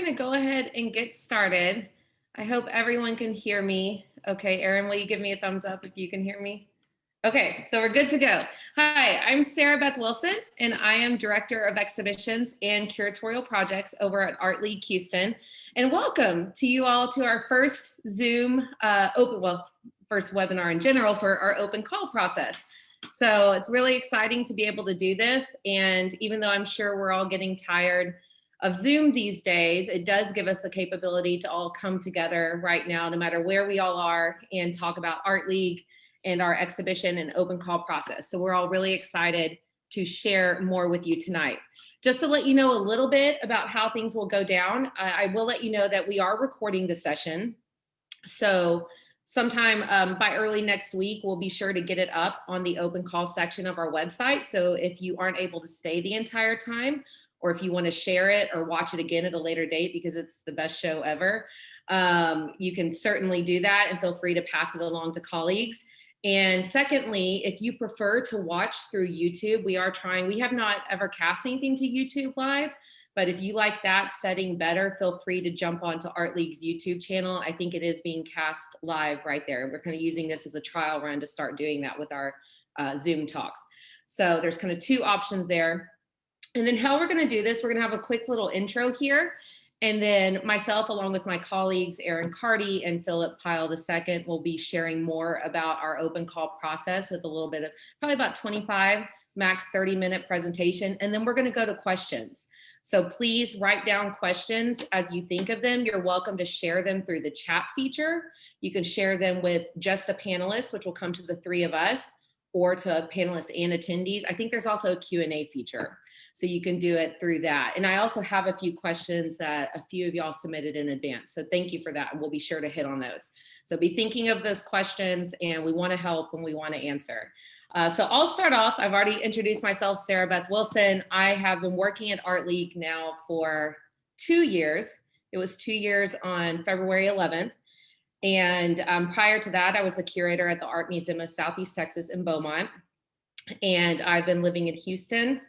going to go ahead and get started. I hope everyone can hear me. Okay, Erin, will you give me a thumbs up if you can hear me? Okay, so we're good to go. Hi, I'm Sarah Beth Wilson, and I am Director of Exhibitions and Curatorial Projects over at Art League Houston. And welcome to you all to our first Zoom first webinar in general for our open call process. So it's really exciting to be able to do this. And even though I'm sure we're all getting tired of Zoom these days, it does give us the capability to all come together right now, no matter where we all are, and talk about Art League and our exhibition and open call process. So we're all really excited to share more with you tonight. Just to let you know a little bit about how things will go down, I will let you know that we are recording the session. So sometime by early next week, we'll be sure to get it up on the open call section of our website. So if you aren't able to stay the entire time, or if you want to share it or watch it again at a later date because it's the best show ever, you can certainly do that, and feel free to pass it along to colleagues. And secondly, if you prefer to watch through YouTube, we have not ever cast anything to YouTube live, but if you like that setting better, feel free to jump onto Art League's YouTube channel. I think it is being cast live right there. We're kind of using this as a trial run to start doing that with our Zoom talks. So there's kind of two options there. And then how we're going to do this, we're going to have a quick little intro here. And then myself, along with my colleagues, Erin Carty and Phillip Pyle II, will be sharing more about our open call process with a little bit of, probably about 25, max 30-minute presentation. And then we're going to go to questions. So please write down questions as you think of them. You're welcome to share them through the chat feature. You can share them with just the panelists, which will come to the three of us, or to panelists and attendees. I think there's also a Q&A feature, so you can do it through that. And I also have a few questions that a few of y'all submitted in advance. So thank you for that, and we'll be sure to hit on those. So be thinking of those questions, and we wanna help and we wanna answer. So I'll start off. I've already introduced myself, Sarah Beth Wilson. I have been working at Art League now for 2 years. It was 2 years on February 11th. And prior to that, I was the curator at the Art Museum of Southeast Texas in Beaumont. And I've been living in Houston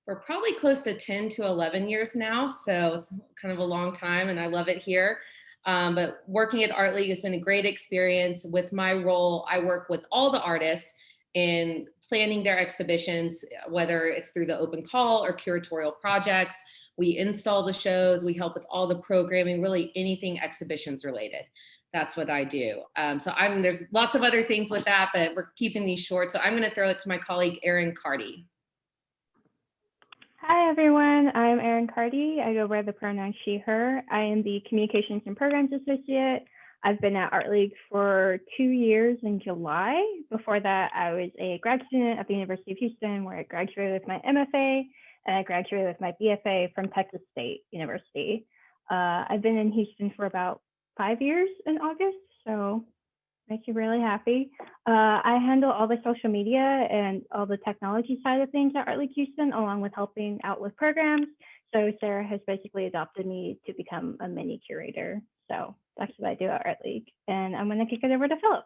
for probably close to 10 to 11 years now. So it's kind of a long time, and I love it here. But working at Art League has been a great experience. With my role, I work with all the artists in planning their exhibitions, whether it's through the open call or curatorial projects. We install the shows, we help with all the programming, really anything exhibitions related. That's what I do. There's lots of other things with that, but we're keeping these short. So I'm going to throw it to my colleague, Erin Carty. Hi, everyone. I'm Erin Carty. I go by the pronoun she, her. I am the Communications and Programs Associate. I've been at Art League for 2 years in July. Before that, I was a grad student at the University of Houston, where I graduated with my MFA, and I graduated with my BFA from Texas State University. I've been in Houston for about 5 years in August, so makes you really happy. I handle all the social media and all the technology side of things at Art League Houston, along with helping out with programs. So Sarah has basically adopted me to become a mini curator. So that's what I do at Art League. And I'm gonna kick it over to Phillip.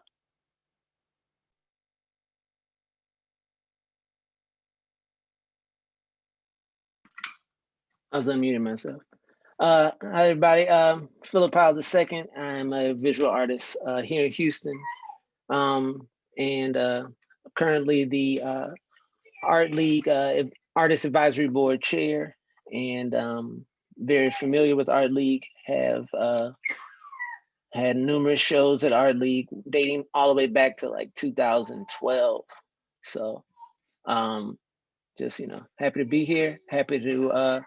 I was unmuting myself. Hi, everybody. Phillip Pyle II. I'm a visual artist here in Houston, and currently the Art League Artist Advisory Board Chair, and very familiar with Art League. Have had numerous shows at Art League dating all the way back to like 2012. So just, happy to be here, happy to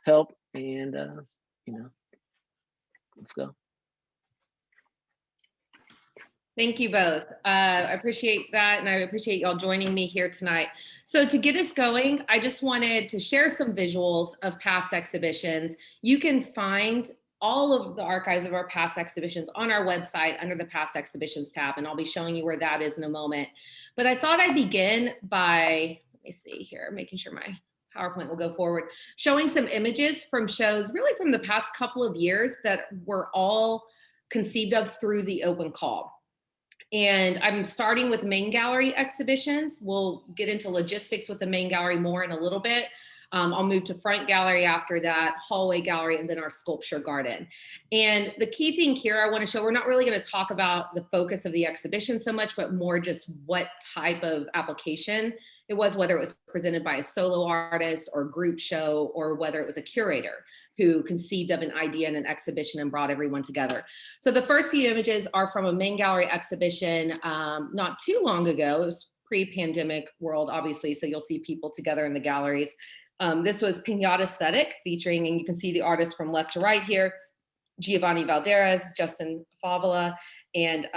help, and let's go. Thank you both. I appreciate that, and I appreciate y'all joining me here tonight. So to get us going, I just wanted to share some visuals of past exhibitions. You can find all of the archives of our past exhibitions on our website under the Past Exhibitions tab, and I'll be showing you where that is in a moment. But I thought I'd begin by, let me see here, making sure my PowerPoint will go forward, showing some images from shows really from the past couple of years that were all conceived of through the open call. And I'm starting with main gallery exhibitions. We'll get into logistics with the main gallery more in a little bit. I'll move to front gallery after that, hallway gallery, and then our sculpture garden. And the key thing here I want to show, we're not really going to talk about the focus of the exhibition so much, but more just what type of application it was, whether it was presented by a solo artist or group show, or whether it was a curator who conceived of an idea in an exhibition and brought everyone together. So the first few images are from a main gallery exhibition not too long ago. It was pre-pandemic world, obviously, so you'll see people together in the galleries. This was Piñata Aesthetic, featuring, and you can see the artists from left to right here, Giovanni Valderas, Justin Favola, and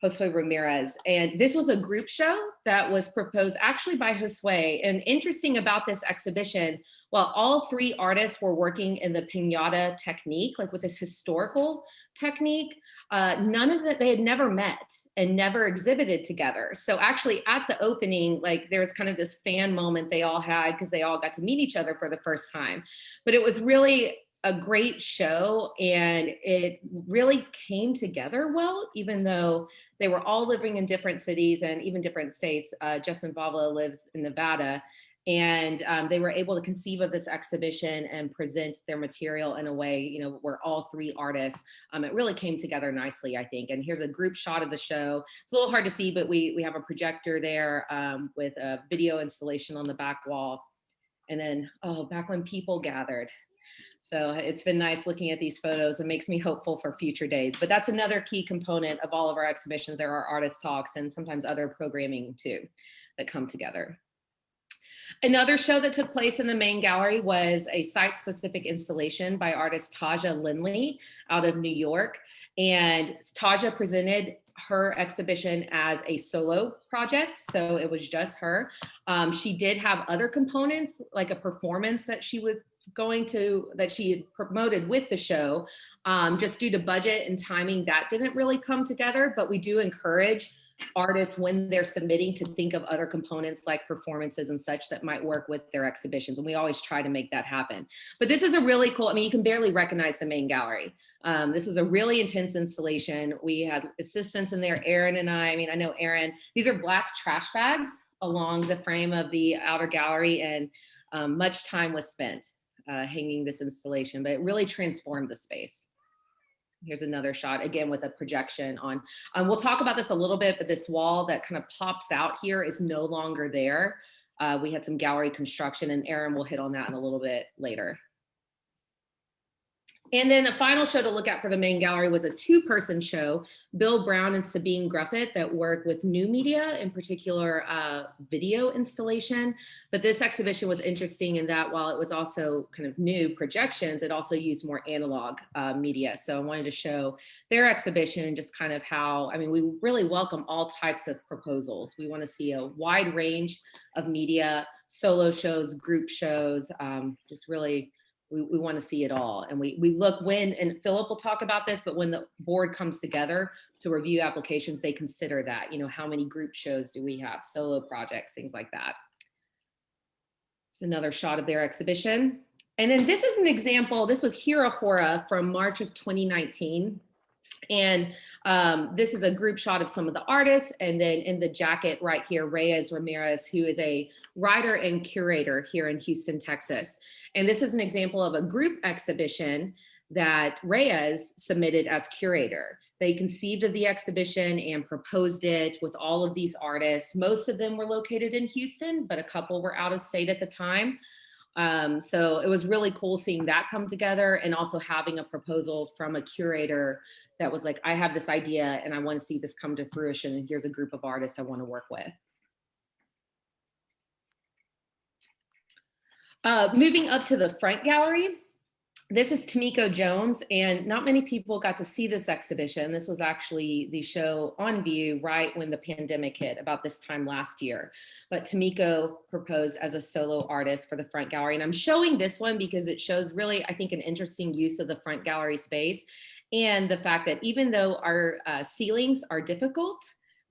Josue Ramirez. And this was a group show that was proposed actually by Josue. And interesting about this exhibition, while all three artists were working in the piñata technique, like with this historical technique, none of that, they had never met and never exhibited together. So actually at the opening, like there was kind of this fan moment they all had because they all got to meet each other for the first time. But it was really a great show, and it really came together well, even though they were all living in different cities and even different states. Justin Favola lives in Nevada, and they were able to conceive of this exhibition and present their material in a way, you know, where all three artists, it really came together nicely, I think. And here's a group shot of the show. It's a little hard to see, but we have a projector there with a video installation on the back wall. And then, oh, back when people gathered. So it's been nice looking at these photos. It makes me hopeful for future days. But that's another key component of all of our exhibitions. There are artist talks and sometimes other programming too that come together. Another show that took place in the main gallery was a site-specific installation by artist Taja Lindley out of New York. And Taja presented her exhibition as a solo project, so it was just her. She did have other components, like a performance that she had promoted with the show. Just due to budget and timing, that didn't really come together, but we do encourage artists when they're submitting to think of other components like performances and such that might work with their exhibitions. And we always try to make that happen. But this is a really cool, I mean, you can barely recognize the main gallery. This is a really intense installation. We had assistants in there, Erin and I mean, I know Erin, these are black trash bags along the frame of the outer gallery, and much time was spent hanging this installation, but it really transformed the space. Here's another shot, again, with a projection on. We'll talk about this a little bit, but this wall that kind of pops out here is no longer there. We had some gallery construction, and Erin will hit on that in a little bit later. And then a final show to look at for the main gallery was a two-person show, Bill Brown and Sabine Gruffett, that work with new media, in particular video installation. But this exhibition was interesting in that while it was also kind of new projections, it also used more analog media. So I wanted to show their exhibition and just kind of how, I mean, we really welcome all types of proposals. We want to see a wide range of media, solo shows, group shows, just really, we want to see it all. And we look when, and Phillip will talk about this, but when the board comes together to review applications, they consider that, you know, how many group shows do we have, solo projects, things like that. There's another shot of their exhibition. And then this is an example, this was Hira Hora from March of 2019. And this is a group shot of some of the artists. And then in the jacket right here, Reyes Ramirez, who is a writer and curator here in Houston, Texas. And this is an example of a group exhibition that Reyes submitted as curator. They conceived of the exhibition and proposed it with all of these artists. Most of them were located in Houston, but a couple were out of state at the time. So it was really cool seeing that come together, and also having a proposal from a curator that was like, I have this idea and I want to see this come to fruition, and here's a group of artists I want to work with. Moving up to the front gallery, this is Tamiko Jones, and not many people got to see this exhibition. This was actually the show on view right when the pandemic hit, about this time last year. But Tamiko proposed as a solo artist for the front gallery. And I'm showing this one because it shows really, I think, an interesting use of the front gallery space, and the fact that even though our ceilings are difficult,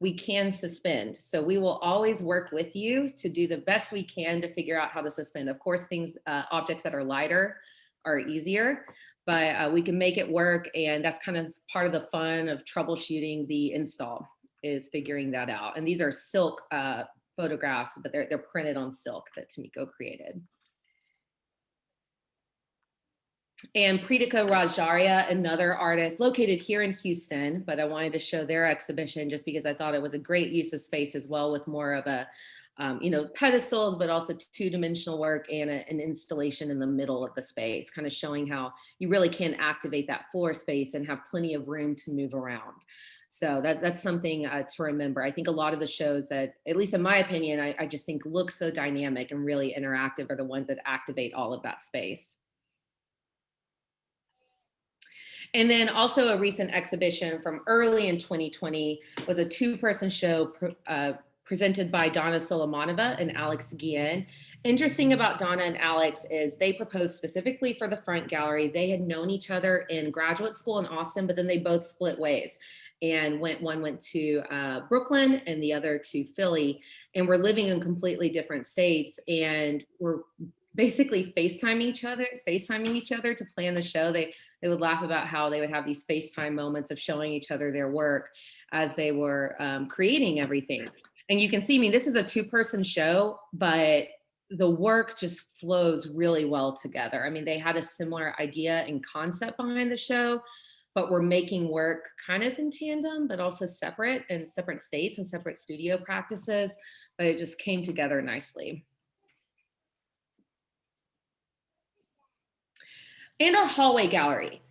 we can suspend. So we will always work with you to do the best we can to figure out how to suspend. Of course, objects that are lighter are easier, but we can make it work. And that's kind of part of the fun of troubleshooting the install, is figuring that out. And these are silk photographs, but they're printed on silk that Tamiko created. And Pritika Rajaria, another artist located here in Houston, but I wanted to show their exhibition just because I thought it was a great use of space as well, with more of a, pedestals, but also two-dimensional work and an installation in the middle of the space, kind of showing how you really can activate that floor space and have plenty of room to move around. So that's something to remember. I think a lot of the shows that, at least in my opinion, I just think look so dynamic and really interactive are the ones that activate all of that space. And then also a recent exhibition from early in 2020 was a two-person show presented by Donna Solomonova and Alex Guillen. Interesting about Donna and Alex is they proposed specifically for the front gallery. They had known each other in graduate school in Austin, but then they both split ways and one went to Brooklyn and the other to Philly, and were living in completely different states, and were basically FaceTiming each other to plan the show. They would laugh about how they would have these FaceTime moments of showing each other their work as they were creating everything. And you can see, I mean, this is a two-person show, but the work just flows really well together. I mean, they had a similar idea and concept behind the show, but were making work kind of in tandem, but also separate, in separate states and separate studio practices, but it just came together nicely. And our hallway gallery.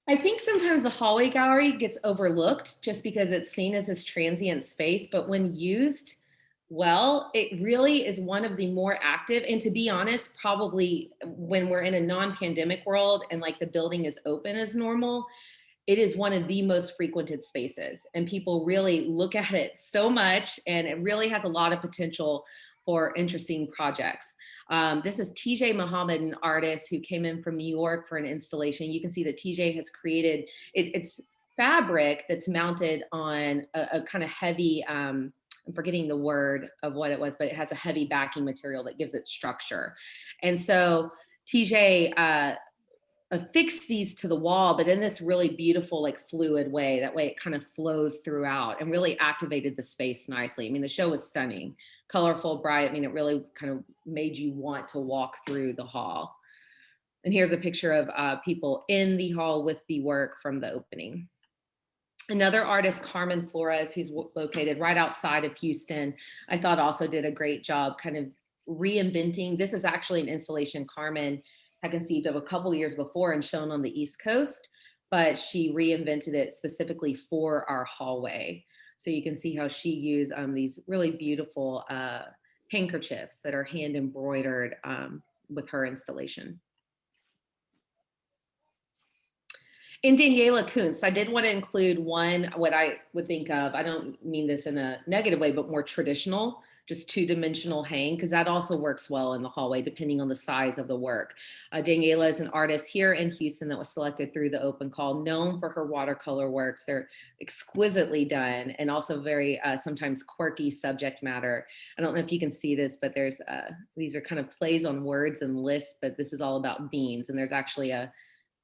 I think sometimes the hallway gallery gets overlooked just because it's seen as this transient space, but when used well, it really is one of the more active, and to be honest, probably when we're in a non-pandemic world and like the building is open as normal, it is one of the most frequented spaces, and people really look at it so much, and it really has a lot of potential for interesting projects. This is TJ Mohamed, an artist who came in from New York for an installation. You can see that TJ has created, it's fabric that's mounted on a kind of heavy, I'm forgetting the word of what it was, but it has a heavy backing material that gives it structure. And so TJ affixed these to the wall, but in this really beautiful, like fluid way. That way it kind of flows throughout and really activated the space nicely. I mean, the show was stunning, colorful, bright. I mean, it really kind of made you want to walk through the hall. And here's a picture of people in the hall with the work from the opening. Another artist, Carmen Flores, who's located right outside of Houston, I thought also did a great job kind of reinventing. This is actually an installation Carmen had conceived of a couple years before and shown on the East Coast, but she reinvented it specifically for our hallway. So you can see how she used these really beautiful handkerchiefs that are hand embroidered with her installation. And Daniela Kuntz, I did want to include one, what I would think of, I don't mean this in a negative way, but more traditional, just two-dimensional hang, because that also works well in the hallway, depending on the size of the work. Daniela is an artist here in Houston that was selected through the Open Call, known for her watercolor works. They're exquisitely done and also very sometimes quirky subject matter. I don't know if you can see this, but there's these are kind of plays on words and lists, but this is all about beans. And there's actually a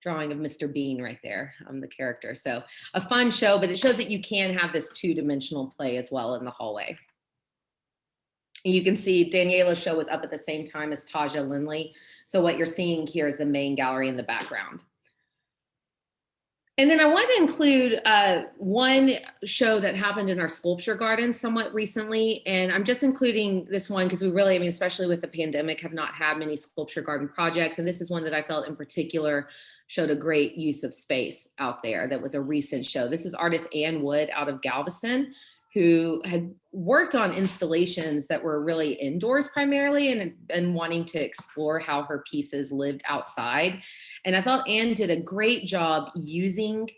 drawing of Mr. Bean right there, the character. So a fun show, but it shows that you can have this two-dimensional play as well in the hallway. You can see Daniela's show was up at the same time as Taja Lindley. So what you're seeing here is the main gallery in the background. And then I want to include one show that happened in our sculpture garden somewhat recently. And I'm just including this one because we really, I mean, especially with the pandemic, have not had many sculpture garden projects. And this is one that I felt in particular showed a great use of space out there. That was a recent show. This is artist Ann Wood out of Galveston, who had worked on installations that were really indoors primarily and wanting to explore how her pieces lived outside. And I thought Anne did a great job using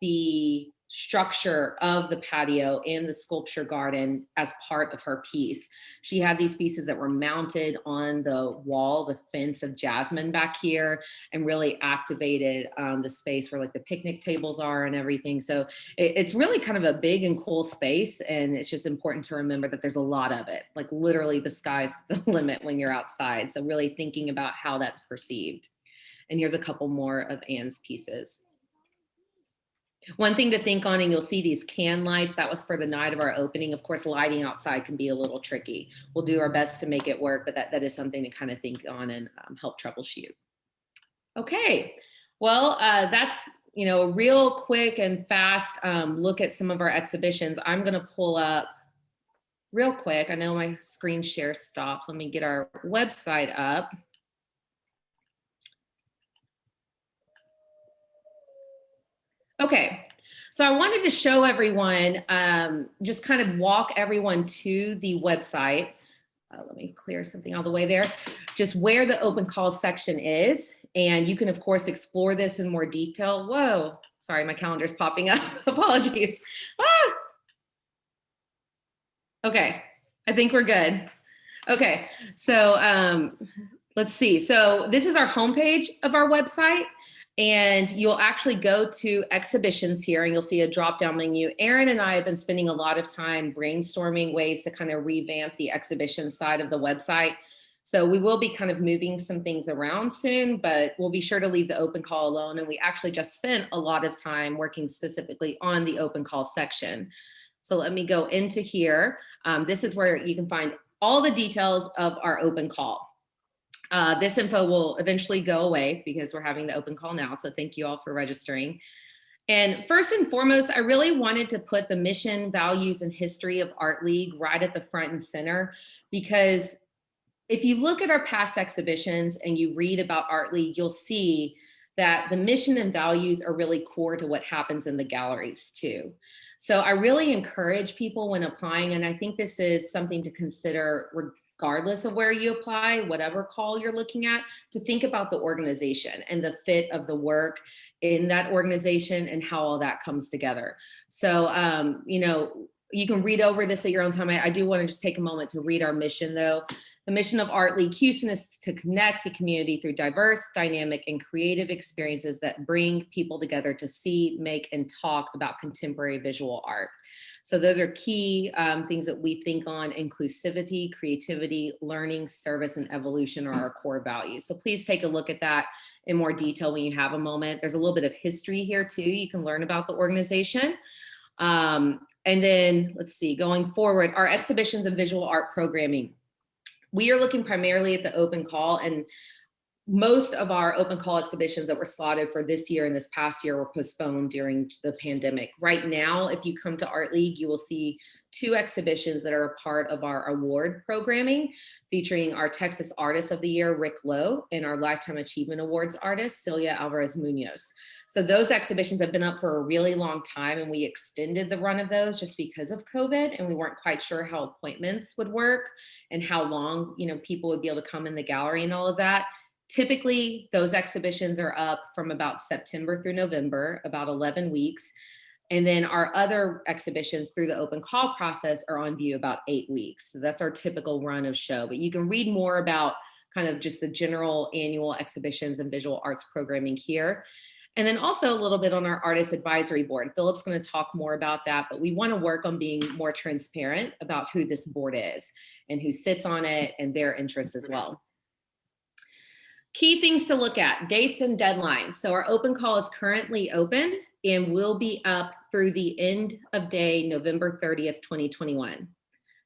the structure of the patio and the sculpture garden as part of her piece. She had these pieces that were mounted on the wall, the fence of jasmine back here, and really activated the space where like the picnic tables are and everything. So it's really kind of a big and cool space. And it's just important to remember that there's a lot of it, like literally the sky's the limit when you're outside. So really thinking about how that's perceived. And here's a couple more of Anne's pieces. One thing to think on, and you'll see these can lights, that was for the night of our opening. Of course, lighting outside can be a little tricky. We'll do our best to make it work, but that is something to kind of think on and help troubleshoot. Okay, well, that's, a real quick and fast look at some of our exhibitions. I'm gonna pull up real quick. I know my screen share stopped. Let me get our website up. Okay, so I wanted to show everyone, just kind of walk everyone to the website. Let me clear something out of the way there. Just where the open call section is. And you can, of course, explore this in more detail. Whoa, sorry, my calendar's popping up. Apologies. Ah! Okay, I think we're good. Okay, so let's see. So this is our homepage of our website. And you'll actually go to exhibitions here and you'll see a drop-down menu. Erin and I have been spending a lot of time brainstorming ways to kind of revamp the exhibition side of the website. So we will be kind of moving some things around soon, but we'll be sure to leave the open call alone. And we actually just spent a lot of time working specifically on the open call section. So let me go into here. This is where you can find all the details of our open call. This info will eventually go away because we're having the open call now. So thank you all for registering. And first and foremost, I really wanted to put the mission, values, and history of Art League right at the front and center, because if you look at our past exhibitions and you read about Art League, you'll see that the mission and values are really core to what happens in the galleries too. So I really encourage people when applying, and I think this is something to consider regardless of where you apply, whatever call you're looking at, to think about the organization and the fit of the work in that organization and how all that comes together. So, you can read over this at your own time. I do want to just take a moment to read our mission though. The mission of Art League Houston is to connect the community through diverse, dynamic, and creative experiences that bring people together to see, make, and talk about contemporary visual art. So those are key things that we think on: inclusivity, creativity, learning, service, and evolution are our core values. So please take a look at that in more detail when you have a moment. There's a little bit of history here too. You can learn about the organization. And then let's see, going forward, our exhibitions and visual art programming. We are looking primarily at the open call, and most of our open call exhibitions that were slotted for this year and this past year were postponed during the pandemic. Right now, if you come to Art League, you will see 2 exhibitions that are a part of our award programming, featuring our Texas Artist of the Year, Rick Lowe, and our Lifetime Achievement Awards artist, Celia Alvarez Munoz. So those exhibitions have been up for a really long time, and we extended the run of those just because of COVID, and we weren't quite sure how appointments would work and how long, people would be able to come in the gallery and all of that. Typically, those exhibitions are up from about September through November, about 11 weeks. And then our other exhibitions through the open call process are on view about 8 weeks. So that's our typical run of show. But you can read more about kind of just the general annual exhibitions and visual arts programming here. And then also a little bit on our artist advisory board. Philip's going to talk more about that, but we want to work on being more transparent about who this board is and who sits on it and their interests as well. Key things to look at: dates and deadlines. So our open call is currently open and will be up through the end of day, November 30th, 2021.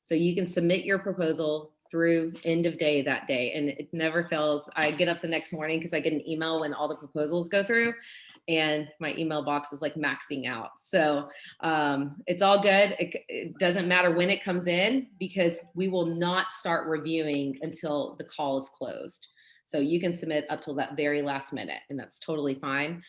So you can submit your proposal through end of day that day, and it never fails. I get up the next morning because I get an email when all the proposals go through, and my email box is like maxing out. So it's all good. It doesn't matter when it comes in, because we will not start reviewing until the call is closed. So you can submit up till that very last minute, and that's totally fine.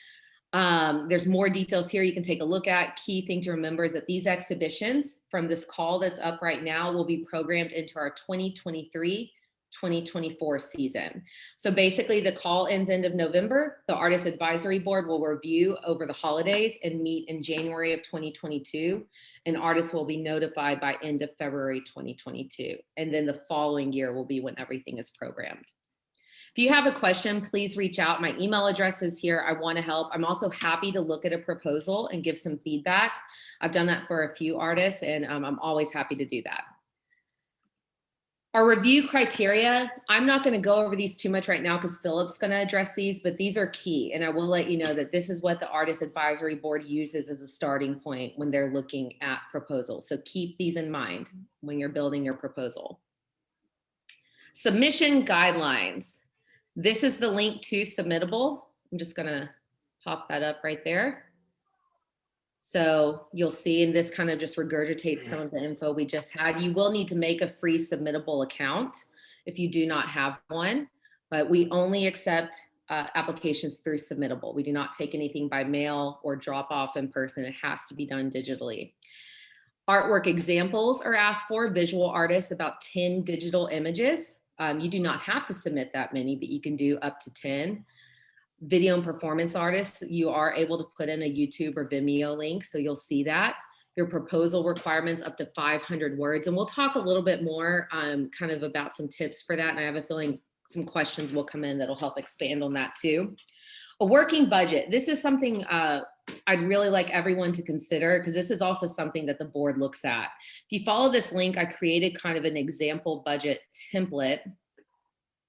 There's more details here you can take a look at. Key thing to remember is that these exhibitions from this call that's up right now will be programmed into our 2023-2024 season. So basically the call ends end of November. The Artist Advisory Board will review over the holidays and meet in January of 2022. And artists will be notified by end of February 2022. And then the following year will be when everything is programmed. If you have a question, please reach out. My email address is here. I want to help. I'm also happy to look at a proposal and give some feedback. I've done that for a few artists, and I'm always happy to do that. Our review criteria, I'm not going to go over these too much right now because Philip's going to address these, but these are key. And I will let you know that this is what the Artist Advisory Board uses as a starting point when they're looking at proposals. So keep these in mind when you're building your proposal. Submission guidelines. This is the link to Submittable. I'm just gonna pop that up right there. So you'll see, and this kind of just regurgitates some of the info we just had. You will need to make a free submittable account if you do not have one, but we only accept applications through submittable. We do not take anything by mail or drop off in person. It has to be done digitally. Artwork examples are asked for, visual artists, about 10 digital images. You do not have to submit that many, but you can do up to 10. Video and performance artists, you are able to put in a YouTube or Vimeo link, so you'll see that. Your proposal requirements up to 500 words, and we'll talk a little bit more kind of about some tips for that, and I have a feeling some questions will come in that'll help expand on that too. A working budget. This is something I'd really like everyone to consider, because this is also something that the board looks at. If you follow this link, I created kind of an example budget template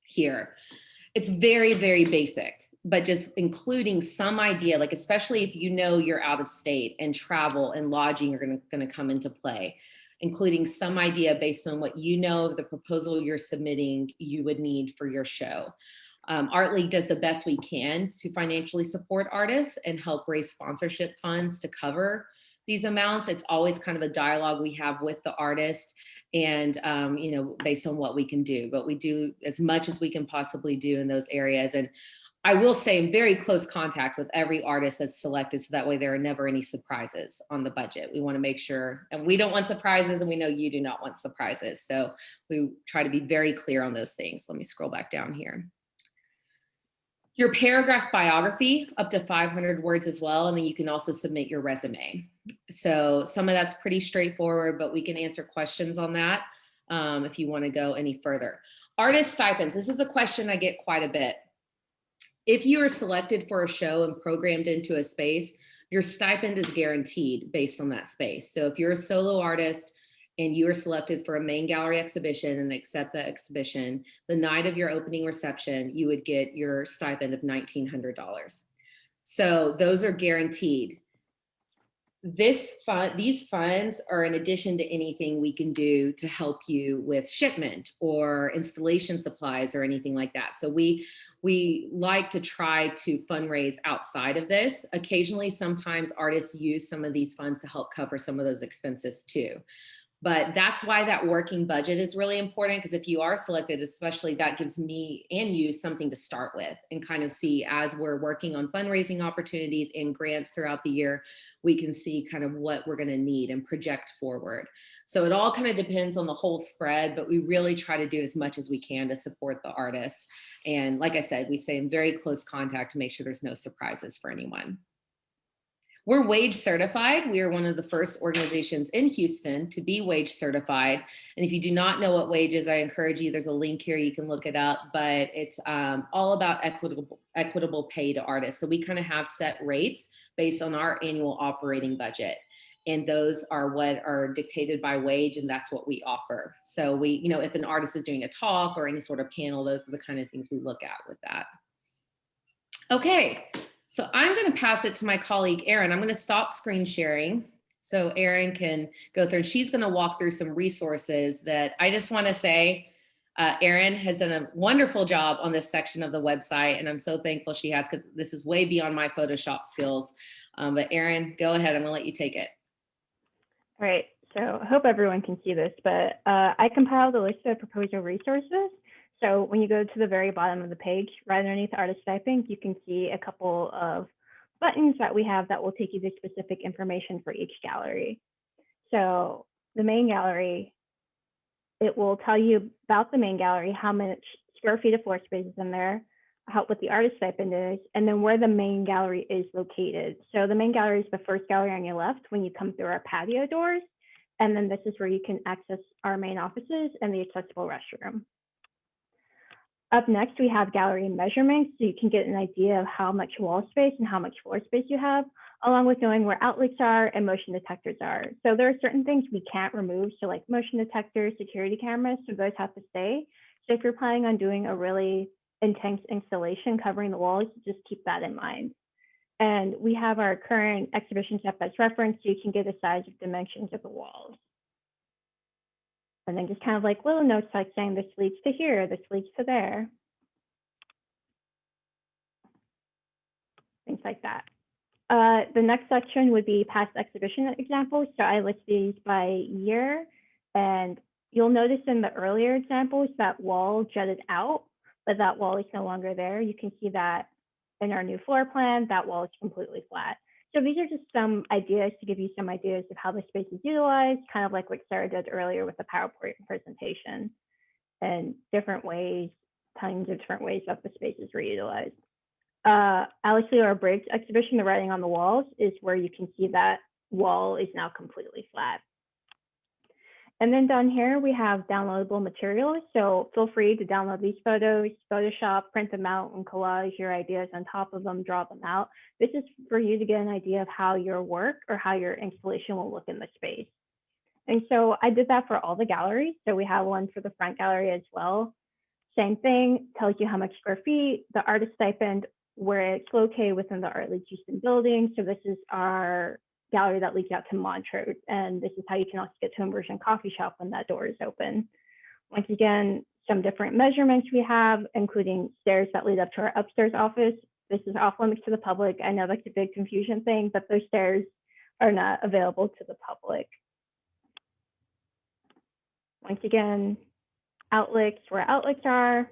here. It's very, very basic, but just including some idea, like especially if you know you're out of state and travel and lodging are gonna come into play, including some idea based on what you know of the proposal you're submitting you would need for your show. Art League does the best we can to financially support artists and help raise sponsorship funds to cover these amounts. It's always kind of a dialogue we have with the artist and, you know, based on what we can do, but we do as much as we can possibly do in those areas. And I will say in very close contact with every artist that's selected, so that way there are never any surprises on the budget. We want to make sure, and we don't want surprises, and we know you do not want surprises. So we try to be very clear on those things. Let me scroll back down here. Your paragraph biography, up to 500 words as well, and then you can also submit your resume. So some of that's pretty straightforward, but we can answer questions on that if you want to go any further. Artist stipends. This is a question I get quite a bit. If you are selected for a show and programmed into a space, your stipend is guaranteed based on that space. So if you're a solo artist and you are selected for a main gallery exhibition and accept that exhibition, the night of your opening reception, you would get your stipend of $1,900. So those are guaranteed. These funds are in addition to anything we can do to help you with shipment or installation supplies or anything like that. So we like to try to fundraise outside of this. Occasionally, sometimes artists use some of these funds to help cover some of those expenses too. But that's why that working budget is really important, because if you are selected, especially, that gives me and you something to start with and kind of see as we're working on fundraising opportunities and grants throughout the year, we can see kind of what we're going to need and project forward. So it all kind of depends on the whole spread, but we really try to do as much as we can to support the artists. And like I said, we stay in very close contact to make sure there's no surprises for anyone. We're wage certified. We are one of the first organizations in Houston to be wage certified. And if you do not know what wage is, I encourage you, there's a link here, you can look it up, but it's all about equitable pay to artists. So we kind of have set rates based on our annual operating budget. And those are what are dictated by wage, and that's what we offer. So we, you know, if an artist is doing a talk or any sort of panel, those are the kind of things we look at with that. Okay. So I'm going to pass it to my colleague, Erin. I'm going to stop screen sharing so Erin can go through. She's going to walk through some resources that I just want to say, Erin has done a wonderful job on this section of the website, and I'm so thankful she has, because this is way beyond my Photoshop skills. But Erin, go ahead. I'm going to let you take it. All right. So I hope everyone can see this, but I compiled a list of proposal resources. So when you go to the very bottom of the page, right underneath artist stipend, you can see a couple of buttons that we have that will take you to specific information for each gallery. So the main gallery, it will tell you about the main gallery, how much square feet of floor space is in there, what the artist stipend is, and then where the main gallery is located. So the main gallery is the first gallery on your left when you come through our patio doors. And then this is where you can access our main offices and the accessible restroom. Up next, we have gallery measurements, so you can get an idea of how much wall space and how much floor space you have, along with knowing where outlets are and motion detectors are. So there are certain things we can't remove, so like motion detectors, security cameras, so those have to stay. So if you're planning on doing a really intense installation covering the walls, just keep that in mind. And we have our current exhibition step as reference, so you can get the size of dimensions of the walls. And then just kind of like little notes like saying this leads to here, this leads to there. things like that. The next section would be past exhibition examples. So I list these by year, and you'll notice in the earlier examples that wall jutted out, but that wall is no longer there. You can see that in our new floor plan, that wall is completely flat. So these are just some ideas to give you some ideas of how the space is utilized, kind of like what Sarah did earlier with the PowerPoint presentation, and different ways, tons of different ways that the space is reutilized. Alice Briggs exhibition, The Writing on the Walls, is where you can see that wall is now completely flat. And then down here, we have downloadable materials. So feel free to download these photos, Photoshop, print them out, and collage your ideas on top of them, draw them out. This is for you to get an idea of how your work or how your installation will look in the space. And so I did that for all the galleries. So we have one for the front gallery as well. Same thing, tells you how much square feet, the artist stipend, where it's located within the Art League Houston building. So this is our gallery that leads out to Montrose, and this is how you can also get to Immersion Coffee Shop when that door is open. Once again, some different measurements we have, including stairs that lead up to our upstairs office. This is off limits to the public. I know that's a big confusion thing, but those stairs are not available to the public. Once again, outlets, where outlets are.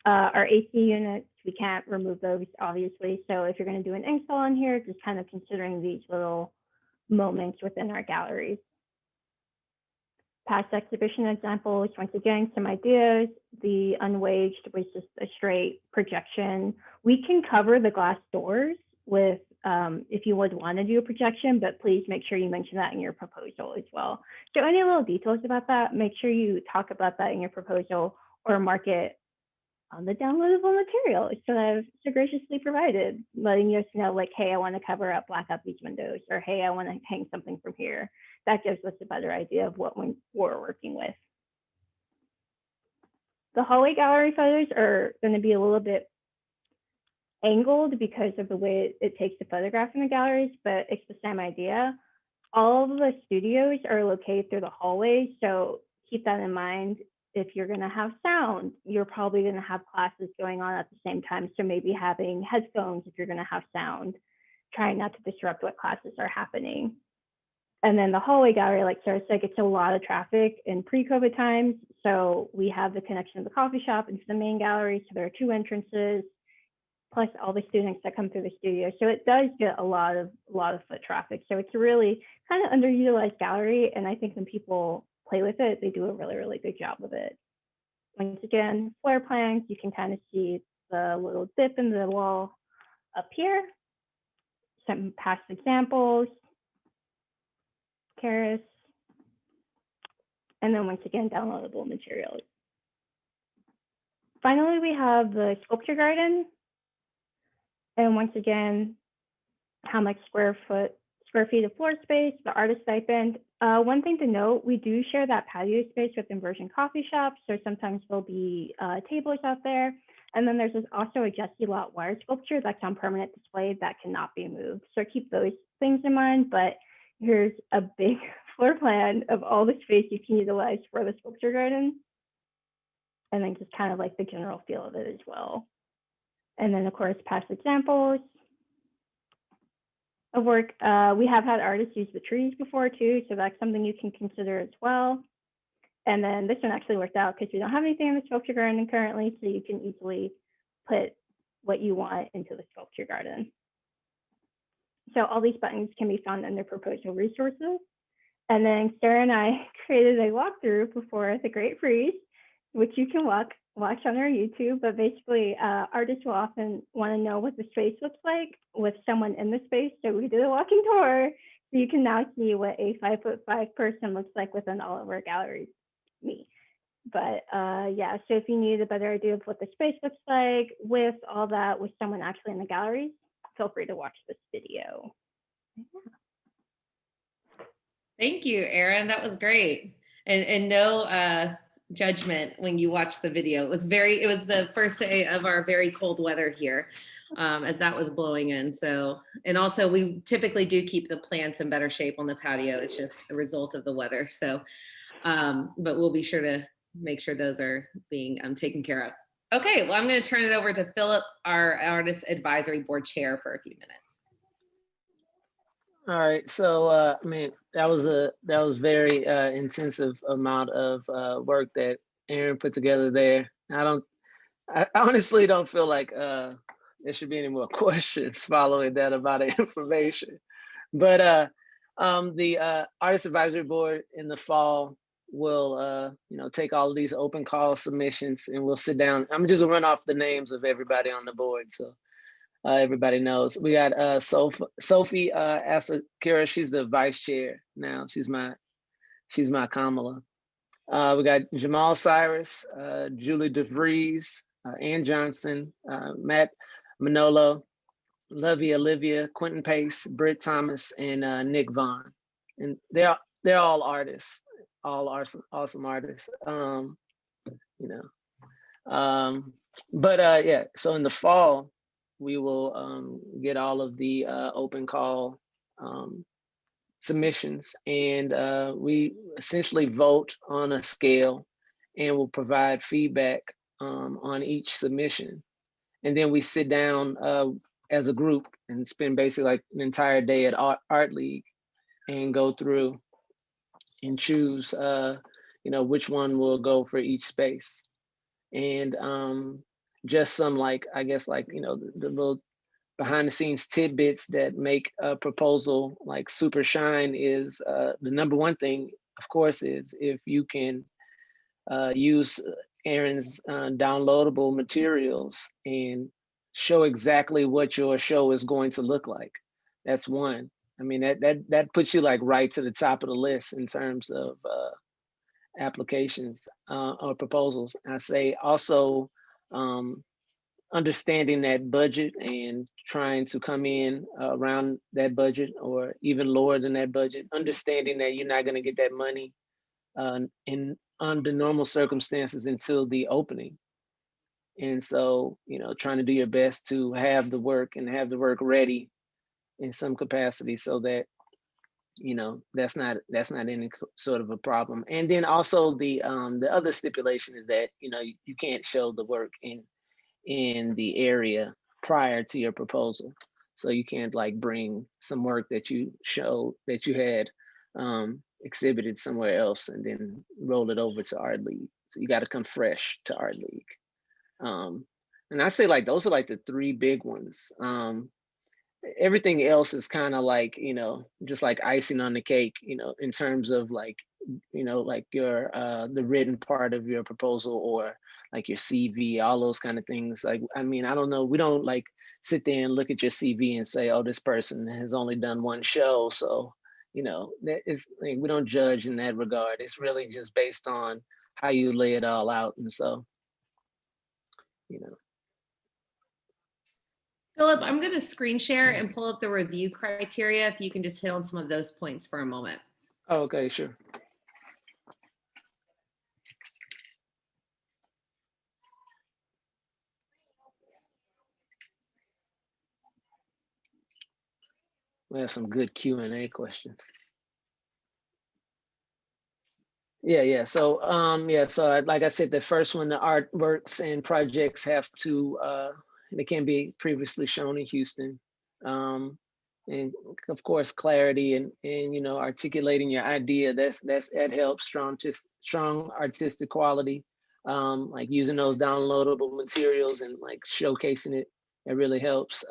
Our AC units, we can't remove those, obviously. So if you're going to do an install on here, just kind of considering these little moments within our galleries. Past exhibition examples, once again, some ideas. The Unwaged was just a straight projection. We can cover the glass doors with, if you would want to do a projection, but please make sure you mention that in your proposal as well. So any little details about that, make sure you talk about that in your proposal or mark it on the downloadable material that I've so graciously provided, letting us know like, hey, I want to cover up, black out these windows, or hey, I want to hang something from here. That gives us a better idea of what we're working with. The hallway gallery photos are going to be a little bit angled because of the way it takes to photograph in the galleries, but it's the same idea. All of the studios are located through the hallways, so keep that in mind. If you're going to have sound, you're probably going to have classes going on at the same time. So maybe having headphones if you're going to have sound, trying not to disrupt what classes are happening. And then the hallway gallery, like Sarah said, gets a lot of traffic in pre-COVID times. So we have the connection of the coffee shop into the main gallery. So there are 2 entrances, plus all the students that come through the studio. So it does get a lot of foot traffic. So it's a really kind of underutilized gallery. And I think when people play with it, they do a really, really good job with it. Once again, floor plans, you can kind of see the little dip in the wall up here. Some past examples, Karis, and then once again, downloadable materials. Finally, we have the sculpture garden. And once again, how much square feet of floor space, the artist stipend. One thing to note, we do share that patio space with Immersion Coffee Shop, so sometimes there'll be tables out there. And then there's also a Jesse Lot wire sculpture that's on permanent display that cannot be moved. So keep those things in mind, but here's a big floor plan of all the space you can utilize for the sculpture garden. And then just kind of like the general feel of it as well. And then of course, past examples of work. We have had artists use the trees before too, so that's something you can consider as well. And then this one actually worked out because we don't have anything in the sculpture garden currently, so you can easily put what you want into the sculpture garden. So all these buttons can be found under proposal resources. And then Sarah and I created a walkthrough before the Great Freeze, which you can watch on our YouTube, but basically artists will often want to know what the space looks like with someone in the space. So we did a walking tour. So you can now see what a 5'5" person looks like within all of our galleries, me. But yeah, so if you need a better idea of what the space looks like with all that, with someone actually in the galleries, feel free to watch this video. Yeah. Thank you, Erin. That was great. And no judgment when you watch the video. It was the first day of our very cold weather here, as that was blowing in. So, and also we typically do keep the plants in better shape on the patio. It's just a result of the weather. So, but we'll be sure to make sure those are being taken care of. Okay, well, I'm going to turn it over to Phillip, our Artist Advisory Board Chair, for a few minutes. All right, so I mean, that was very intensive amount of work that Erin put together there. I honestly don't feel like there should be any more questions following that about the information. But the Artist Advisory Board in the fall will take all of these open call submissions, and we'll sit down. I'm just gonna run off the names of everybody on the board, so everybody knows. We got Sophie Asakura. She's the vice chair now. She's my Kamala. We got Jamal Cyrus, Julie DeVries, Ann Johnson, Matt Manolo, Lovey Olivia, Quentin Pace, Britt Thomas, and Nick Vaughn. And they're all artists, all awesome artists. Yeah, so in the fall, we will get all of the open call submissions, and we essentially vote on a scale and will provide feedback on each submission. And then we sit down as a group and spend basically like an entire day at Art League and go through and choose which one will go for each space. And just some the little behind the scenes tidbits that make a proposal like super shine is the number one thing, of course, is if you can use Erin's downloadable materials and show exactly what your show is going to look like. That's one. I mean, that puts you like right to the top of the list in terms of applications or proposals. I say also understanding that budget and trying to come in around that budget or even lower than that budget, understanding that you're not going to get that money under normal circumstances until the opening. And so, trying to do your best to have the work and have the work ready in some capacity so that, that's not any sort of a problem. And then also the other stipulation is that, you can't show the work in the area prior to your proposal. So you can't like bring some work that you showed that you had exhibited somewhere else and then roll it over to Art League. So you got to come fresh to Art League. And I say like those are like the three big ones. Everything else is kind of like, just like icing on the cake, in terms of like, like your the written part of your proposal or like your CV, all those kind of things. Like, I mean, I don't know. We don't like sit there and look at your CV and say, oh, this person has only done one show. So, that is, like, we don't judge in that regard. It's really just based on how you lay it all out. And so, Phillip, I'm going to screen share and pull up the review criteria. If you can just hit on some of those points for a moment. Oh, okay, sure. We have some good Q&A questions. Yeah. So, so like I said, the first one, the artworks and projects have to, they can't be previously shown in Houston. And of course, clarity and articulating your idea, that helps. Strong artistic quality, like using those downloadable materials and like showcasing it, it really helps.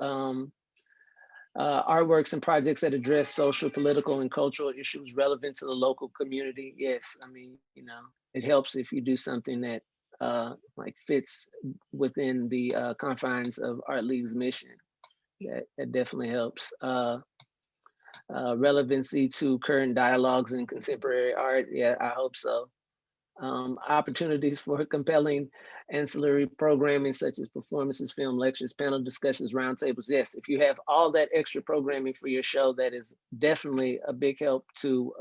Artworks and projects that address social, political, and cultural issues relevant to the local community. Yes, I mean, it helps if you do something that like fits within the confines of Art League's mission. That definitely helps. Relevancy to current dialogues in contemporary art. Yeah, I hope so. Opportunities for compelling ancillary programming such as performances, film lectures, panel discussions, roundtables. Yes, if you have all that extra programming for your show, that is definitely a big help to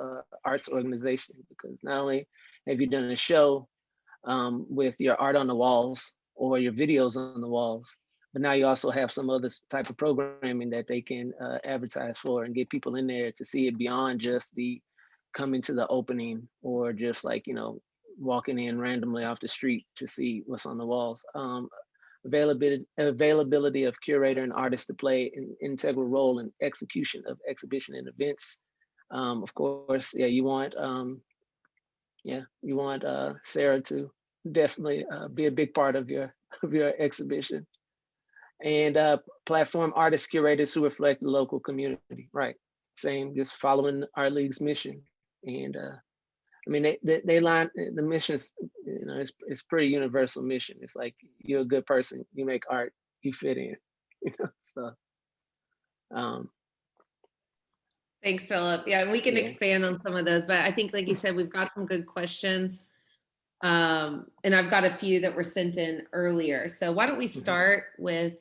arts organization, because not only have you done a show with your art on the walls or your videos on the walls, but now you also have some other type of programming that they can advertise for and get people in there to see it beyond just the coming to the opening or just like, walking in randomly off the street to see what's on the walls. Availability of curator and artists to play an integral role in execution of exhibition and events. Of course, yeah, you want Sarah to definitely be a big part of your exhibition. And platform artists, curators who reflect the local community, right? Same, just following Art League's mission. And I mean, they line the missions, you know, it's pretty universal mission. It's like, you're a good person, you make art, you fit in, you know, so. Thanks, Phillip. Yeah, we can Yeah. expand on some of those, but I think, like you said, we've got some good questions. And I've got a few that were sent in earlier. So why don't we start with,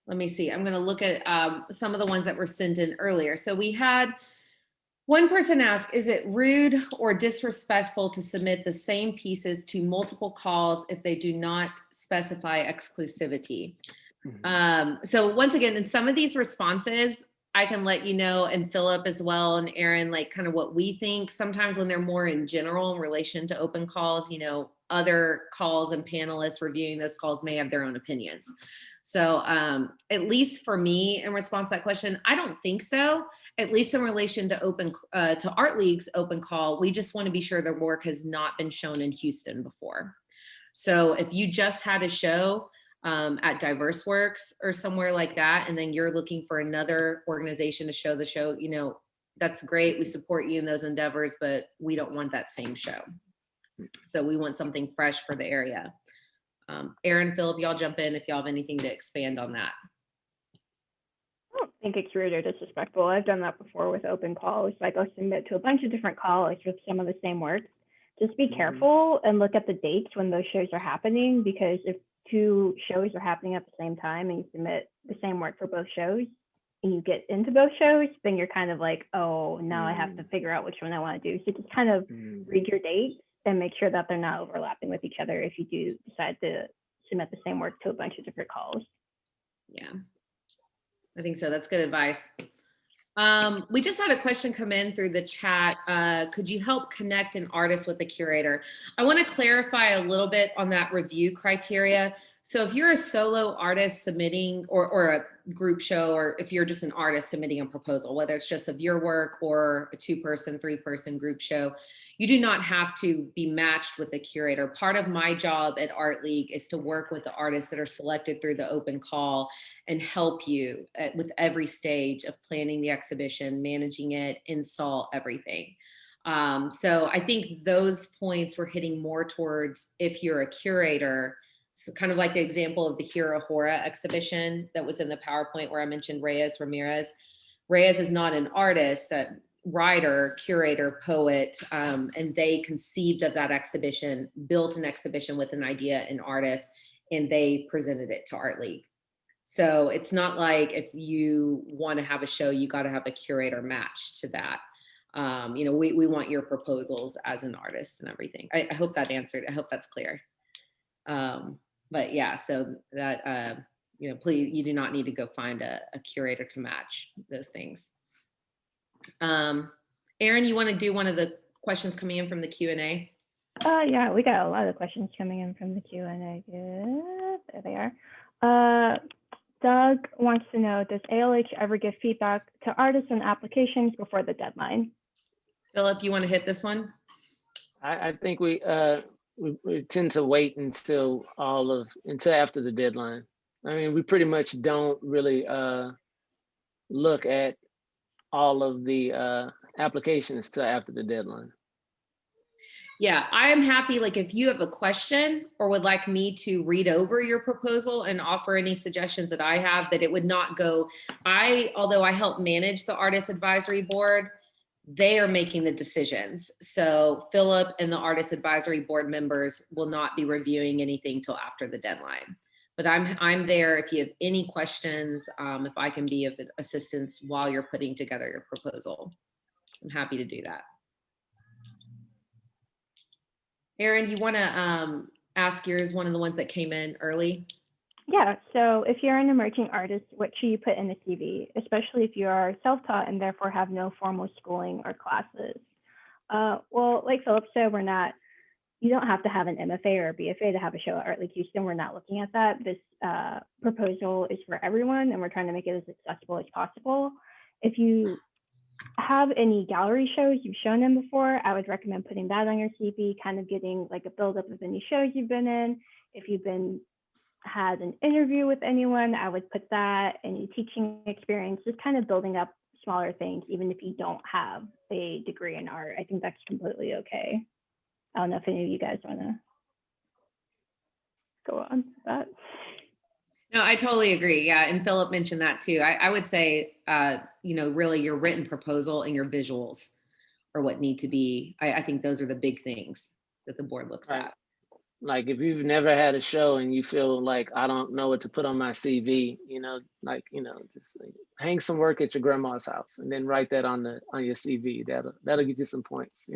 let me see, I'm going to look at some of the ones that were sent in earlier. So we had one person ask, is it rude or disrespectful to submit the same pieces to multiple calls if they do not specify exclusivity? So once again, in some of these responses, I can let you know, and Phillip as well, and Erin, like kind of what we think. Sometimes when they're more in general in relation to open calls, you know, other calls and panelists reviewing those calls may have their own opinions. So at least for me, in response to that question, I don't think so. At least in relation to to Art League's open call, we just want to be sure their work has not been shown in Houston before. So if you just had a show at Diverse Works or somewhere like that, and then you're looking for another organization to show the show, you know, that's great. We support you in those endeavors, but we don't want that same show. So we want something fresh for the area. Erin, Phillip, y'all jump in if y'all have anything to expand on that. I don't think it's rude or disrespectful. I've done that before with open calls. Like, I'll submit to a bunch of different calls with some of the same work. Just be careful and look at the dates when those shows are happening, because if two shows are happening at the same time and you submit the same work for both shows and you get into both shows, then you're kind of like, oh, now I have to figure out which one I want to do. So just kind of read your dates and make sure that they're not overlapping with each other if you do decide to submit the same work to a bunch of different calls. Yeah, I think so. That's good advice. We just had a question come in through the chat. Could you help connect an artist with a curator? I want to clarify a little bit on that review criteria. So if you're a solo artist submitting, or a group show, or if you're just an artist submitting a proposal, whether it's just of your work or a 2-person, 3-person group show, you do not have to be matched with a curator. Part of my job at Art League is to work with the artists that are selected through the open call and help you with every stage of planning the exhibition, managing it, install, everything. So I think those points we're hitting more towards if you're a curator. So kind of like the example of the Hira Hora exhibition that was in the PowerPoint where I mentioned Reyes Ramirez. Reyes is not an artist, a writer, curator, poet, and they conceived of that exhibition, built an exhibition with an idea, an artist, and they presented it to Art League. So it's not like if you want to have a show, you got to have a curator match to that. You know, we want your proposals as an artist and everything. I hope that answered. I hope that's clear. But yeah, so that, you know, please, you do not need to go find a curator to match those things. Erin, you want to do one of the questions coming in from the Q&A? Yeah, we got a lot of questions coming in from the Q&A. There they are. Doug wants to know, does ALH ever give feedback to artists and applications before the deadline? Phillip, you want to hit this one? I think we tend to wait until after the deadline. I mean, we pretty much don't really look at all of the applications till after the deadline. Yeah, I am happy, like if you have a question or would like me to read over your proposal and offer any suggestions that I have, but it would not go, although I help manage the Artist Advisory Board, they are making the decisions. So Phillip and the Artist Advisory Board members will not be reviewing anything till after the deadline. But I'm there if you have any questions, if I can be of assistance while you're putting together your proposal. I'm happy to do that. Erin, you want to ask yours, one of the ones that came in early? Yeah, so if you're an emerging artist, what should you put in the CV, especially if you are self-taught and therefore have no formal schooling or classes? Well, like Phillip said, you don't have to have an MFA or a BFA to have a show at Art League Houston. We're not looking at that. This proposal is for everyone, and we're trying to make it as accessible as possible. If you have any gallery shows, you've shown them before, I would recommend putting that on your CV, kind of getting like a buildup of any shows you've been in. If you've had an interview with anyone, I would put that, any teaching experience, just kind of building up smaller things, even if you don't have a degree in art. I think that's completely okay. I don't know if any of you guys want to go on with that. No, I totally agree. Yeah, and Phillip mentioned that too. I would say, really your written proposal and your visuals are what need to be. I think those are the big things that the board looks at. Like if you've never had a show and you feel like, I don't know what to put on my CV, just like, hang some work at your grandma's house and then write that on your CV. That'll get you some points,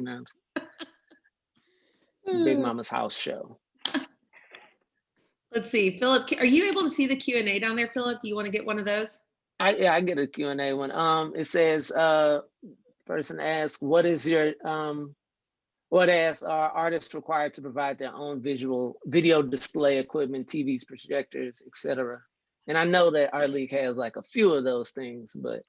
Big Mama's house show. Let's see, Phillip, are you able to see the Q&A down there, Phillip? Do you want to get one of those? I get a Q&A one. It says, person asks, what are artists required to provide their own video display equipment, TVs, projectors, etc.? And I know that Art League has like a few of those things, but.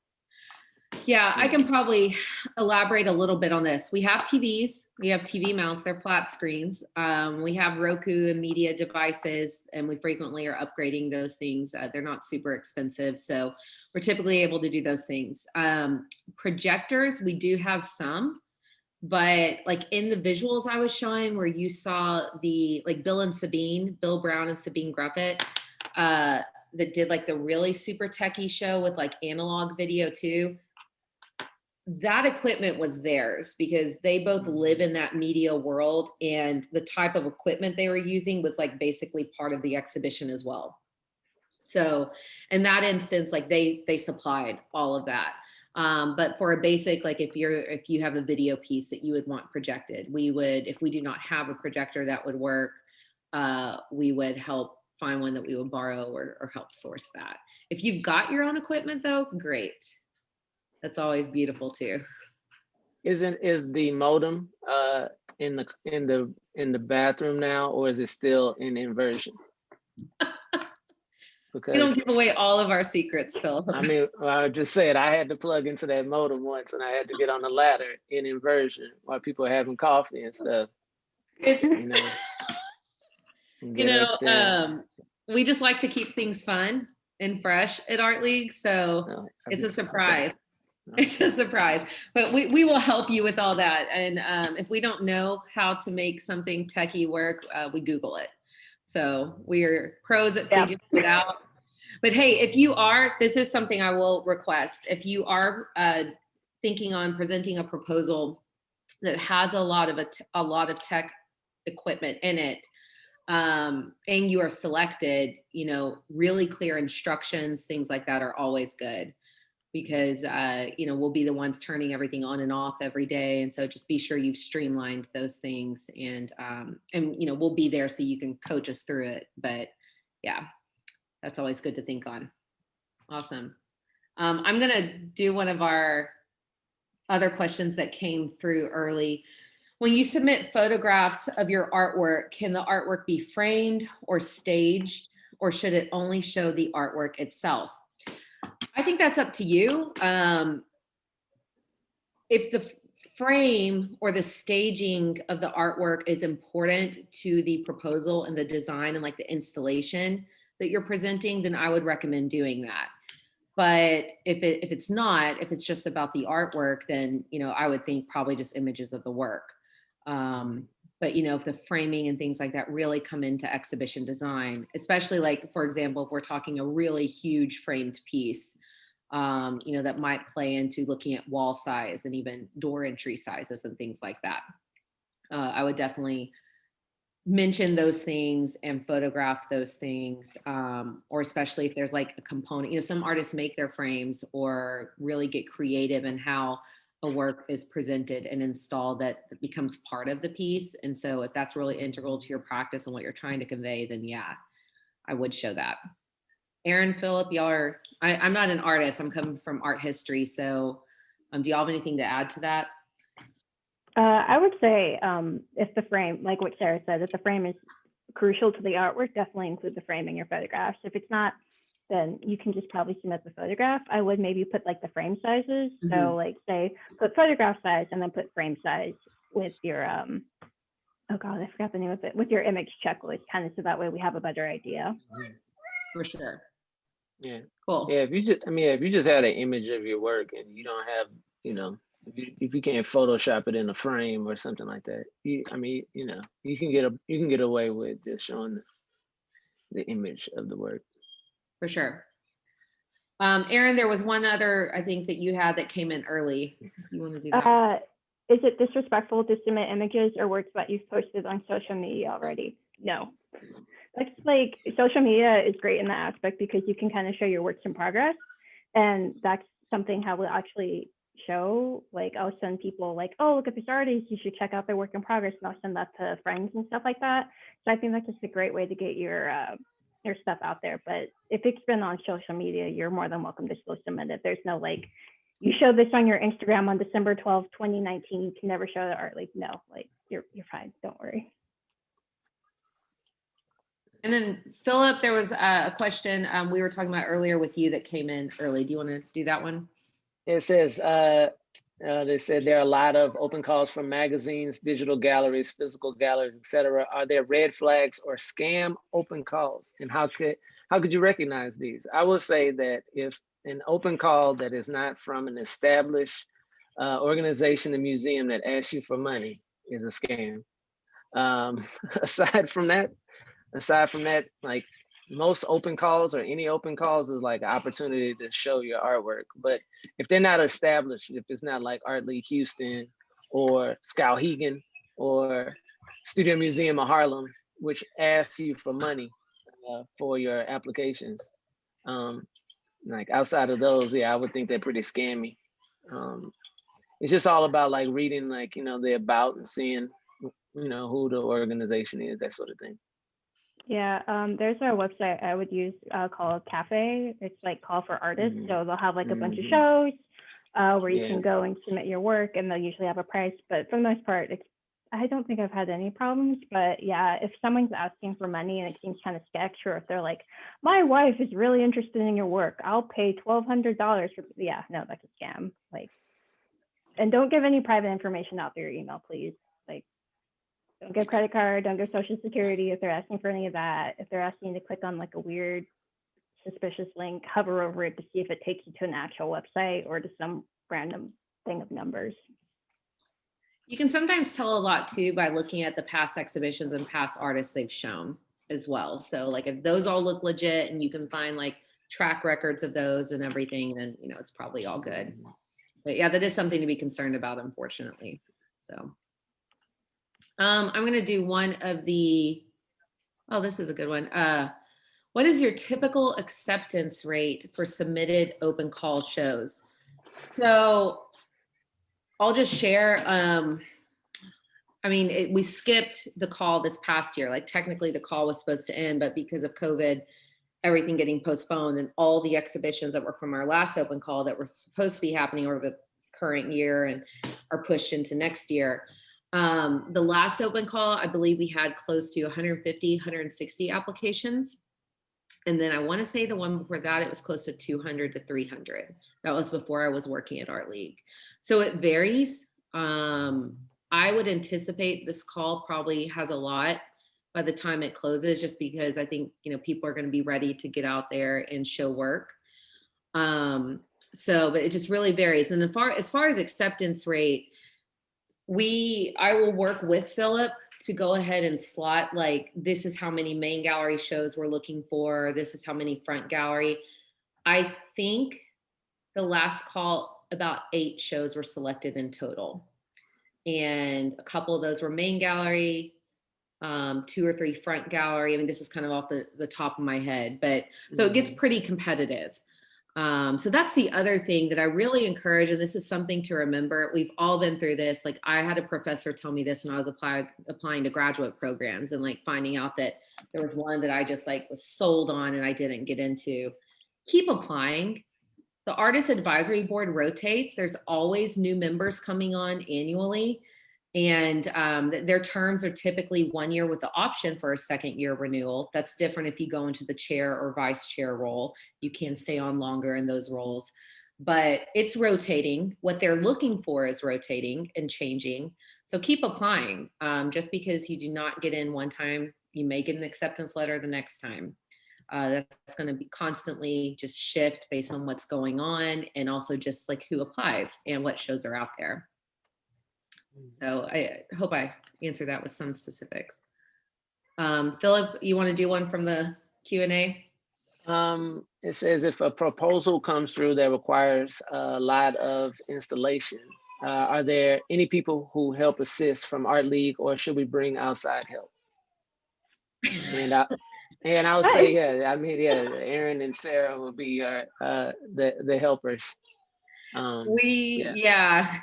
Yeah, I can probably elaborate a little bit on this. We have TVs, we have TV mounts, they're flat screens. We have Roku and media devices, and we frequently are upgrading those things. They're not super expensive, so we're typically able to do those things. Projectors, we do have some, but like in the visuals I was showing where you saw Bill Brown and Sabine Gruffett, that did like the really super techie show with like analog video too. That equipment was theirs because they both live in that media world, and the type of equipment they were using was like basically part of the exhibition as well. So in that instance, like they supplied all of that. But for a basic, like if you have a video piece that you would want projected, if we do not have a projector that would work, we would help find one that we would borrow or help source that. If you've got your own equipment though, great. That's always beautiful too. Is the modem in the bathroom now, or is it still in inversion? Because we don't give away all of our secrets, Phil. I mean, I just said I had to plug into that modem once, and I had to get on the ladder in inversion while people are having coffee and stuff. We just like to keep things fun and fresh at Art League, so it's a surprise. It's a surprise, but we will help you with all that. And if we don't know how to make something techie work, we Google it. So we are pros at figuring it out. But hey, this is something I will request. If you are thinking on presenting a proposal that has a lot of tech equipment in it, and you are selected, really clear instructions, things like that are always good. Because we'll be the ones turning everything on and off every day, and so just be sure you've streamlined those things, and we'll be there so you can coach us through it. But yeah, that's always good to think on. Awesome. I'm gonna do one of our other questions that came through early. When you submit photographs of your artwork, can the artwork be framed or staged, or should it only show the artwork itself? I think that's up to you. If the frame or the staging of the artwork is important to the proposal and the design and like the installation that you're presenting, then I would recommend doing that. But if it's not, if it's just about the artwork, then I would think probably just images of the work. But if the framing and things like that really come into exhibition design, especially like, for example, if we're talking a really huge framed piece, that might play into looking at wall size and even door entry sizes and things like that. I would definitely mention those things and photograph those things, or especially if there's like a component, some artists make their frames or really get creative in how a work is presented and installed that becomes part of the piece. And so if that's really integral to your practice and what you're trying to convey, then yeah, I would show that. Erin, Phillip, I'm not an artist, I'm coming from art history. So do y'all have anything to add to that? I would say if the frame, like what Sarah said, if the frame is crucial to the artwork, definitely include the frame in your photographs. If it's not, then you can just probably submit the photograph. I would maybe put like the frame sizes. So like say put photograph size and then put frame size with your oh God, I forgot the name of it, with your image checklist, kind of, so that way we have a better idea. For sure. Yeah. Cool. Yeah. If you just had an image of your work and you don't have, if you can't Photoshop it in a frame or something like that, you can get away with just showing the image of the work. For sure. Erin, there was one other, I think, that you had that came in early. You want to do that? Is it disrespectful to submit images or works that you've posted on social media already? No. That's like, social media is great in that aspect because you can kind of show your works in progress. And that's something how we'll actually show, like I'll send people like, oh, look at this artist, you should check out their work in progress. And I'll send that to friends and stuff like that. So I think that's just a great way to get your stuff out there. But if it's been on social media, you're more than welcome to still submit it. There's no like, you show this on your Instagram on December 12th, 2019, you can never show the art. Like, no, like you're fine, don't worry. And then Phillip, there was a question we were talking about earlier with you that came in early. Do you want to do that one? It says, they said there are a lot of open calls from magazines, digital galleries, physical galleries, etc. Are there red flags or scam open calls? And how could you recognize these? I will say that if an open call that is not from an established organization and museum that asks you for money is a scam. Aside from that, like most open calls or any open calls is like an opportunity to show your artwork. But if they're not established, if it's not like Art League Houston or Skowhegan or Studio Museum of Harlem, which asks you for money for your applications, like outside of those, yeah, I would think they're pretty scammy. It's just all about like reading, like, the about and seeing, who the organization is, that sort of thing. Yeah, there's a website I would use called Cafe. It's like Call for Artists. So they'll have like a bunch of shows where you can go and submit your work, and they'll usually have a price. But for the most part, I don't think I've had any problems. But yeah, if someone's asking for money and it seems kind of sketch, or if they're like, my wife is really interested in your work, I'll pay $1,200 for, yeah, no, that's a scam. Like, and don't give any private information out through your email, please. Like, don't give credit card, don't give social security if they're asking for any of that. If they're asking you to click on like a weird suspicious link, hover over it to see if it takes you to an actual website or to some random thing of numbers. You can sometimes tell a lot too by looking at the past exhibitions and past artists they've shown as well. So like if those all look legit and you can find like track records of those and everything, then it's probably all good. But yeah, that is something to be concerned about, unfortunately. So I'm going to do one of the, oh, this is a good one. What is your typical acceptance rate for submitted open call shows? So I'll just share. We skipped the call this past year. Like technically the call was supposed to end, but because of COVID, everything getting postponed and all the exhibitions that were from our last open call that were supposed to be happening over the current year and are pushed into next year. The last open call, I believe we had close to 150, 160 applications. And then I want to say the one before that, it was close to 200 to 300. That was before I was working at Art League. So it varies. I would anticipate this call probably has a lot by the time it closes, just because I think, people are going to be ready to get out there and show work. But it just really varies. And as far as acceptance rate, I will work with Phillip to go ahead and slot, like, this is how many main gallery shows we're looking for. This is how many front gallery. I think the last call, about 8 shows were selected in total. And a couple of those were main gallery, 2 or 3 front gallery. I mean, this is kind of off the top of my head, but so it gets pretty competitive. So that's the other thing that I really encourage, and this is something to remember. We've all been through this. Like, I had a professor tell me this when I was applying to graduate programs, and like finding out that there was one that I just like was sold on and I didn't get into. Keep applying. The Artist Advisory Board rotates. There's always new members coming on annually. And their terms are typically 1 year with the option for a 2nd year renewal. That's different if you go into the chair or vice chair role. You can stay on longer in those roles, but it's rotating. What they're looking for is rotating and changing. So keep applying. Just because you do not get in one time, you may get an acceptance letter the next time. That's going to be constantly just shift based on what's going on, and also just like who applies and what shows are out there. So I hope I answered that with some specifics. Phillip, you want to do one from the Q&A? It says if a proposal comes through that requires a lot of installation, are there any people who help assist from Art League, or should we bring outside help? And I would say, yeah, I mean, yeah, Erin and Sarah will be the helpers. Yeah,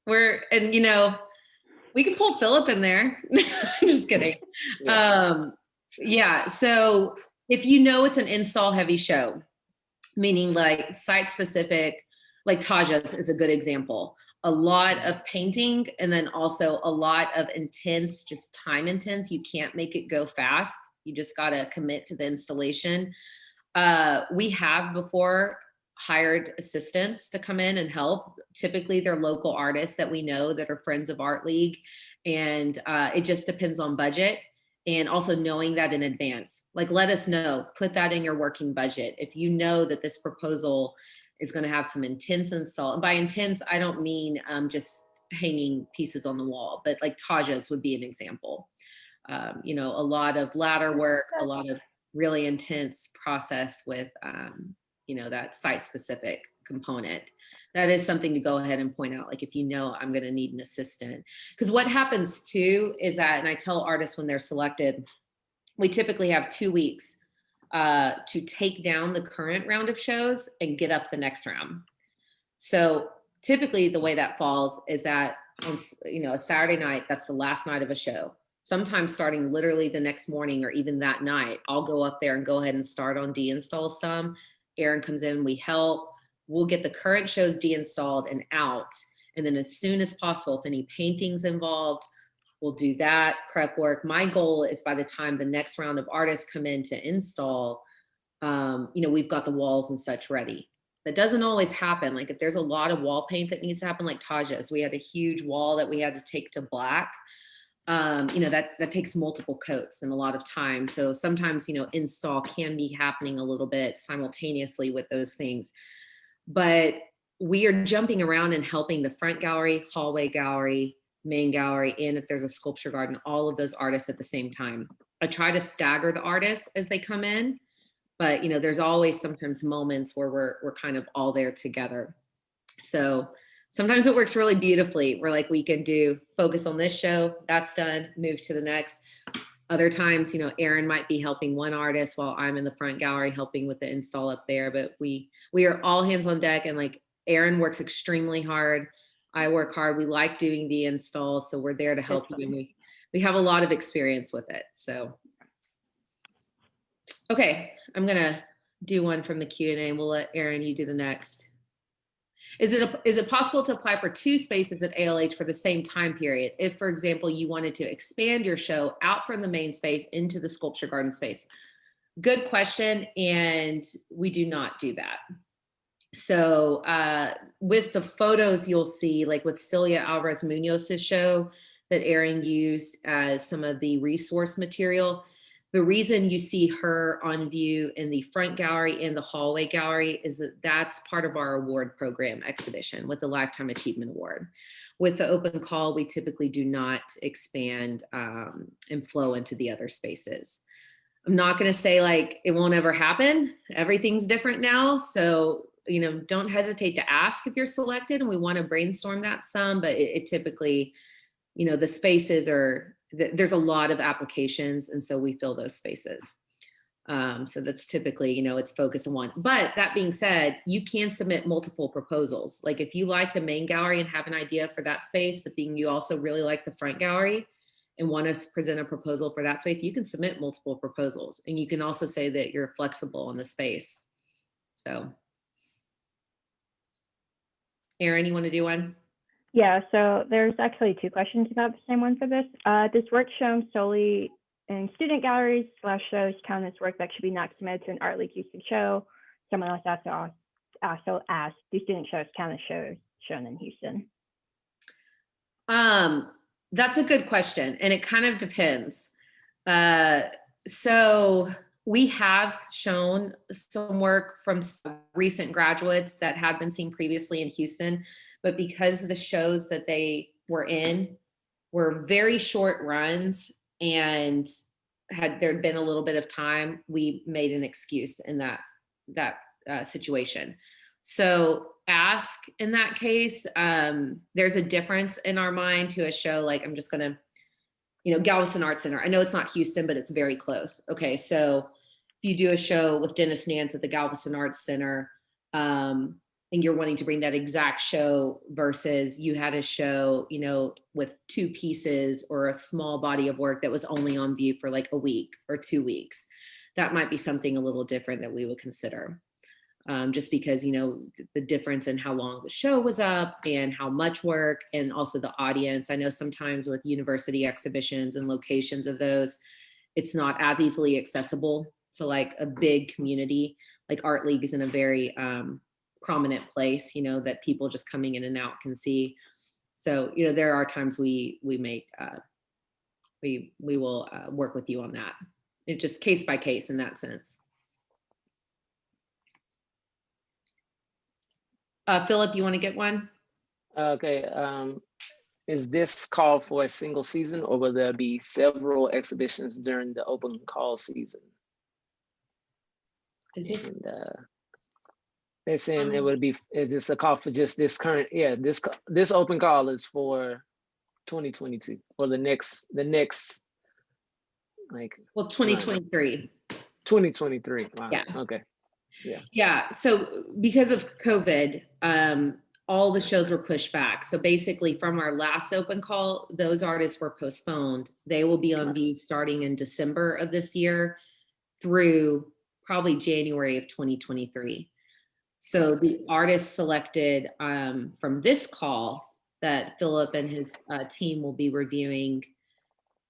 and you know, we can pull Phillip in there. I'm just kidding. Yeah, so if you know it's an install heavy show, meaning like site specific, like Taja's is a good example. A lot of painting, and then also a lot of intense, just time intense. You can't make it go fast. You just got to commit to the installation. We have before hired assistants to come in and help. Typically they're local artists that we know that are friends of Art League. And it just depends on budget, and also knowing that in advance. Like, let us know, put that in your working budget. If you know that this proposal is going to have some intense install, and by intense, I don't mean just hanging pieces on the wall, but like Taja's would be an example. You know, a lot of ladder work, a lot of really intense process with, you know, that site specific component. That is something to go ahead and point out. Like, if you know I'm going to need an assistant, because what happens too is that, and I tell artists when they're selected, we typically have 2 weeks to take down the current round of shows and get up the next round. So typically the way that falls is that on, you know, a Saturday night, that's the last night of a show. Sometimes starting literally the next morning or even that night, I'll go up there and go ahead and start on deinstall some. Erin comes in, we help. We'll get the current shows deinstalled and out. And then as soon as possible, if any paintings involved, we'll do that prep work. My goal is by the time the next round of artists come in to install, you know, we've got the walls and such ready. That doesn't always happen. Like if there's a lot of wall paint that needs to happen, like Taja's, we had a huge wall that we had to take to black. You know, that takes multiple coats and a lot of time. So sometimes, you know, install can be happening a little bit simultaneously with those things. But we are jumping around and helping the front gallery, hallway gallery, main gallery, and if there's a sculpture garden, all of those artists at the same time. I try to stagger the artists as they come in, but you know, there's always sometimes moments where we're kind of all there together. So sometimes it works really beautifully. We're like, we can do focus on this show, that's done, move to the next. Other times, you know, Erin might be helping one artist while I'm in the front gallery helping with the install up there, but we are all hands on deck, and like Erin works extremely hard. I work hard. We like doing the install, so we're there to help you. And we have a lot of experience with it. So, okay, I'm gonna do one from the Q&A, and we'll let Erin, you do the next. Is it possible to apply for 2 spaces at ALH for the same time period? If, for example, you wanted to expand your show out from the main space into the sculpture garden space? Good question, and we do not do that. So with the photos you'll see, like with Celia Alvarez Munoz's show that Erin used as some of the resource material, the reason you see her on view in the front gallery and the hallway gallery is that that's part of our award program exhibition with the Lifetime Achievement Award. With the open call, we typically do not expand and flow into the other spaces. I'm not going to say like it won't ever happen. Everything's different now. So, you know, don't hesitate to ask if you're selected, and we want to brainstorm that some, but it typically, you know, the spaces are, there's a lot of applications, and so we fill those spaces. So that's typically, you know, it's focused on one. But that being said, you can submit multiple proposals. Like if you like the main gallery and have an idea for that space, but then you also really like the front gallery and want to present a proposal for that space, you can submit multiple proposals. And you can also say that you're flexible in the space. So, Erin, you want to do one? Yeah, so there's actually two questions about the same one for this. Does work shown solely in student galleries / shows count as work that should be not submitted to an Art League Houston show? Someone else also asked, do student shows count as shows shown in Houston? That's a good question, and it kind of depends. So we have shown some work from recent graduates that had been seen previously in Houston, but because the shows that they were in were very short runs and had there been a little bit of time, we made an excuse in that situation. So ask in that case, there's a difference in our mind to a show like, I'm just gonna, Galveston Arts Center. I know it's not Houston, but it's very close. Okay, so if you do a show with Dennis Nance at the Galveston Arts Center, and you're wanting to bring that exact show versus you had a show, with 2 pieces or a small body of work that was only on view for like a week or 2 weeks, that might be something a little different that we would consider. Just because, the difference in how long the show was up and how much work and also the audience. I know sometimes with university exhibitions and locations of those, it's not as easily accessible to like a big community. Like Art League is in a very prominent place, that people just coming in and out can see. So, there are times we make, we will work with you on that. It's just case by case in that sense. Phillip, you want to get one? Okay. Is this call for a single season, or will there be several exhibitions during the open call season? Is this? And, they're saying it would be, is this a call for just this current, this open call is for 2022, for the next like. Well, 2023. 2023, wow, Yeah. Okay. Yeah, so because of COVID, all the shows were pushed back. So basically from our last open call, those artists were postponed. They will be on view starting in December of this year through probably January of 2023. So the artists selected from this call that Phillip and his team will be reviewing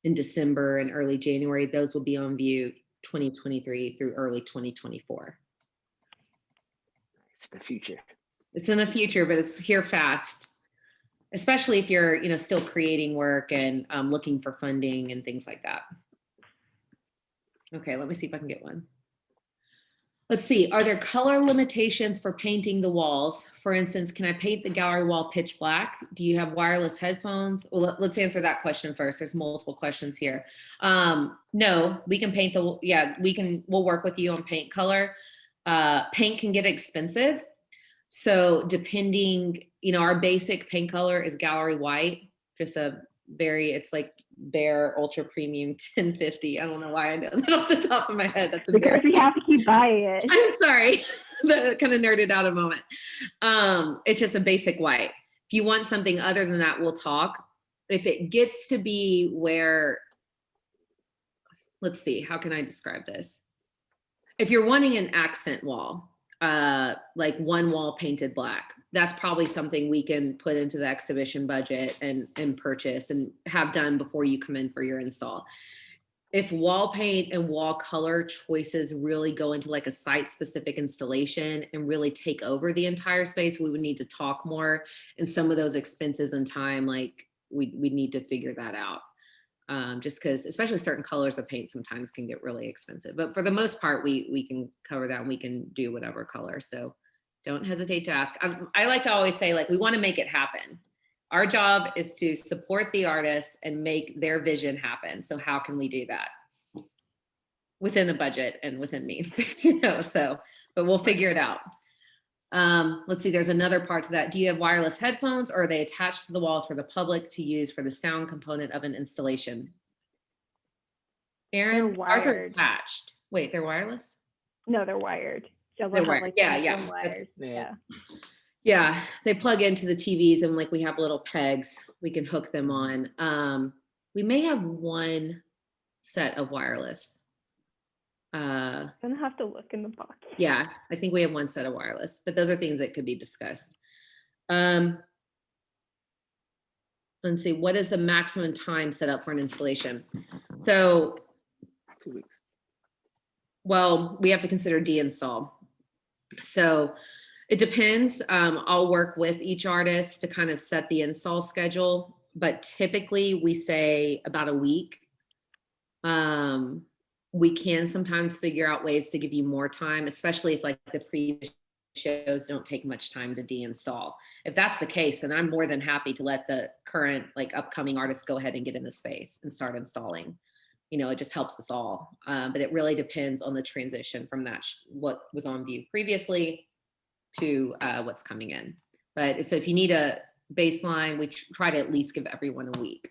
in December and early January, those will be on view 2023 through early 2024. It's the future. It's in the future, but it's here fast, especially if you're, still creating work and looking for funding and things like that. Okay, let me see if I can get one. Let's see, are there color limitations for painting the walls? For instance, can I paint the gallery wall pitch black? Do you have wireless headphones? Well, let's answer that question first. There's multiple questions here. No, we can paint we'll work with you on paint color. Paint can get expensive. So depending, our basic paint color is gallery white, just it's like bare ultra premium 1050. I don't know why I know that off the top of my head. That's because we have to keep buying it. I'm sorry. That kind of nerded out a moment. It's just a basic white. If you want something other than that, we'll talk. If it gets to be where, let's see, how can I describe this? If you're wanting an accent wall, like one wall painted black, that's probably something we can put into the exhibition budget and purchase and have done before you come in for your install. If wall paint and wall color choices really go into like a site specific installation and really take over the entire space, we would need to talk more, and some of those expenses and time, like we need to figure that out. Just because especially certain colors of paint sometimes can get really expensive, but for the most part, we can cover that and we can do whatever color. So don't hesitate to ask. I like to always say, like, we want to make it happen. Our job is to support the artists and make their vision happen. So how can we do that? Within a budget and within means, but we'll figure it out. Let's see, there's another part to that. Do you have wireless headphones, or are they attached to the walls for the public to use for the sound component of an installation? Erin, ours are attached. Wait, they're wireless? No, they're wired. So they're wired. like yeah, they plug into the TVs, and like we have little pegs we can hook them on. We may have one set of wireless. I'm gonna have to look in the box. Yeah, I think we have one set of wireless, but those are things that could be discussed. let's see, what is the maximum time set up for an installation? So, 2 weeks. well, we have to consider de-install. So it depends. I'll work with each artist to kind of set the install schedule, but typically we say about a week. We can sometimes figure out ways to give you more time, especially if like the previous shows don't take much time to de-install. If that's the case, then I'm more than happy to let the current like upcoming artists go ahead and get in the space and start installing. You know, it just helps us all. But it really depends on the transition from that, what was on view previously to what's coming in. But so if you need a baseline, we try to at least give everyone a week.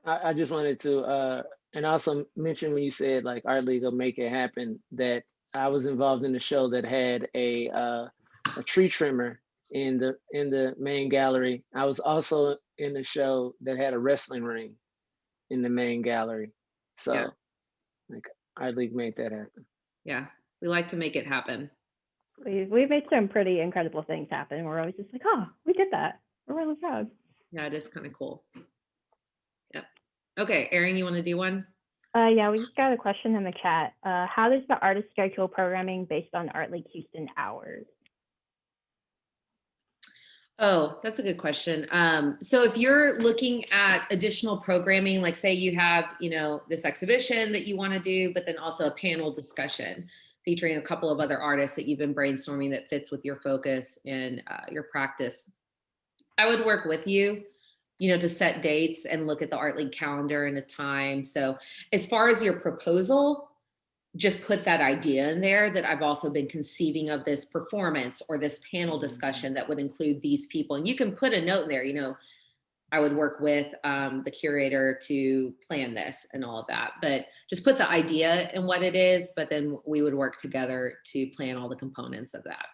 I just wanted to, and also mention when you said like Art League will make it happen, that I was involved in a show that had a tree trimmer in the main gallery. I was also in the show that had a wrestling ring in the main gallery. So Yeah. like Art League made that happen. Yeah, we like to make it happen. We've made some pretty incredible things happen. We're always just like, oh, we did that. We're really proud. Yeah, it is kind of cool. Yep. Okay, Erin, you want to do one? Yeah, we just got a question in the chat. How does the artist schedule programming based on Art League Houston hours? Oh, that's a good question. So if you're looking at additional programming, like say you have, you know, this exhibition that you want to do, but then also a panel discussion featuring a couple of other artists that you've been brainstorming that fits with your focus and your practice, I would work with you, you know, to set dates and look at the Art League calendar and a time. So as far as your proposal, just put that idea in there that I've also been conceiving of this performance or this panel discussion that would include these people. And you can put a note in there, you know, I would work with the curator to plan this and all of that, but just put the idea in what it is, but then we would work together to plan all the components of that.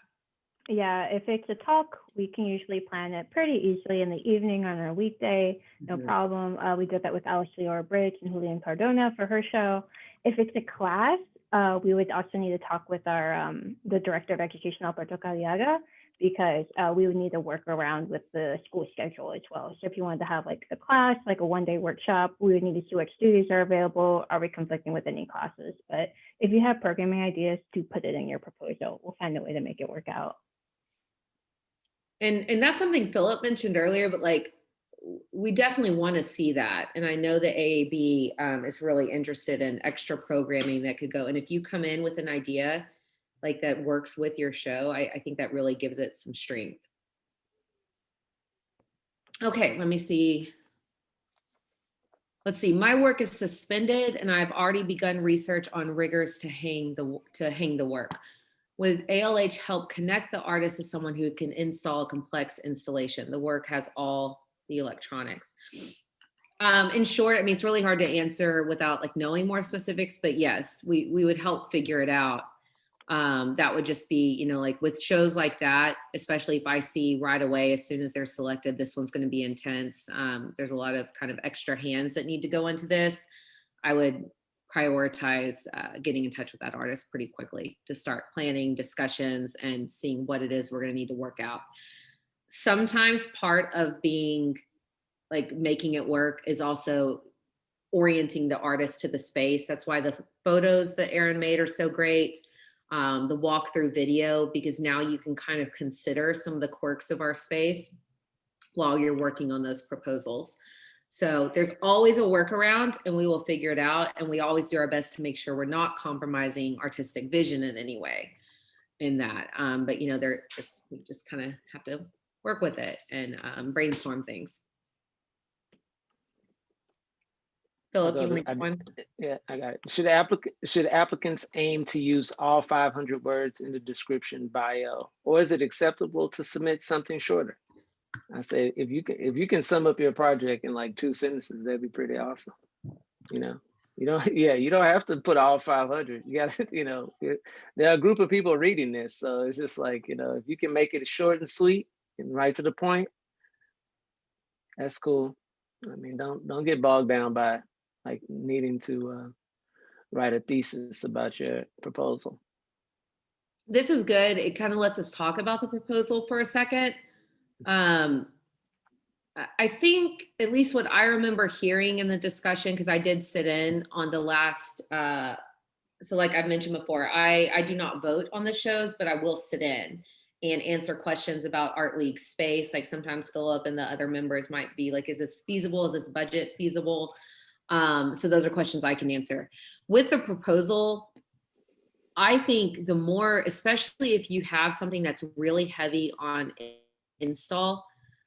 Yeah, if it's a talk, we can usually plan it pretty easily in the evening on a weekday, no problem. We did that with Ancillary Bridge and Julian Cardona for her show. If it's a class, we would also need to talk with our the director of education, Alberto Caliaga, because we would need to work around with the school schedule as well. So if you wanted to have like a class, like a one-day workshop, we would need to see what studios are available. Are we conflicting with any classes? But if you have programming ideas, to put it in your proposal. We'll find a way to make it work out. And that's something Phillip mentioned earlier, but like, we definitely want to see that. And I know the AAB is really interested in extra programming that could go. And if you come in with an idea like that works with your show, I think that really gives it some strength. Okay, let me see. Let's see, my work is suspended and I've already begun research on riggers to hang the work. Would ALH help connect the artist to someone who can install a complex installation? The work has all the electronics. In short, I mean, it's really hard to answer without like knowing more specifics, but yes, we would help figure it out. That would just be, you know, like with shows like that, especially if I see right away, as soon as they're selected, this one's going to be intense. There's a lot of kind of extra hands that need to go into this. I would prioritize getting in touch with that artist pretty quickly to start planning discussions and seeing what it is we're going to need to work out. Sometimes part of being like making it work is also orienting the artist to the space. That's why the photos that Erin made are so great. The walkthrough video, because now you can kind of consider some of the quirks of our space while you're working on those proposals. So there's always a workaround and we will figure it out. And we always do our best to make sure we're not compromising artistic vision in any way in that. But you know, we just kind of have to work with it and brainstorm things. Phillip, you want one? Yeah, I got it. Should applicants aim to use all 500 words in the description bio, or is it acceptable to submit something shorter? I say if you can sum up your project in like 2 sentences, that'd be pretty awesome. You know, you don't have to put all 500. You got, you know, there are a group of people reading this, so it's just like, you know, if you can make it short and sweet and right to the point, that's cool. I mean, don't get bogged down by like needing to write a thesis about your proposal. This is good. It kind of lets us talk about the proposal for a second. I think at least what I remember hearing in the discussion, because I did sit in on the last, so like I've mentioned before, I do not vote on the shows, but I will sit in and answer questions about Art League space. Like sometimes Phillip and the other members might be like, is this feasible? Is this budget feasible? So those are questions I can answer. With the proposal, I think the more, especially if you have something that's really heavy on install,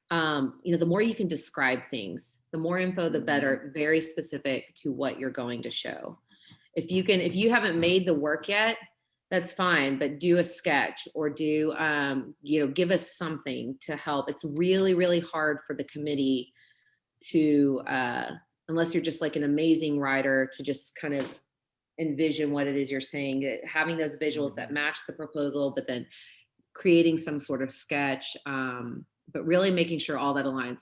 the more you can describe things, the more info, the better, very specific to what you're going to show. If you haven't made the work yet, that's fine, but do a sketch or do, give us something to help. It's really, really hard for the committee to, unless you're just like an amazing writer, to just kind of envision what it is you're saying, having those visuals that match the proposal, but then creating some sort of sketch, but really making sure all that aligns.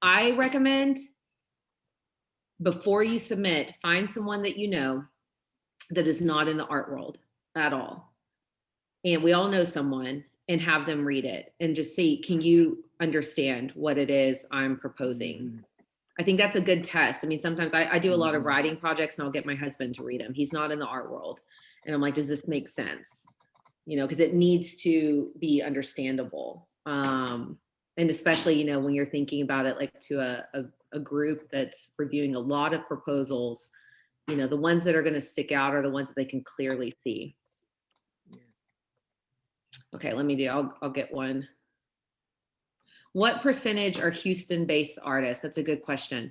I recommend before you submit, find someone that you know that is not in the art world at all. And we all know someone, and have them read it and just see, can you understand what it is I'm proposing? I think that's a good test. I mean, sometimes I do a lot of writing projects and I'll get my husband to read them. He's not in the art world. And I'm like, does this make sense? Because it needs to be understandable. And especially, when you're thinking about it like to a group that's reviewing a lot of proposals, the ones that are going to stick out are the ones that they can clearly see. Okay, I'll get one. What percentage are Houston-based artists? That's a good question.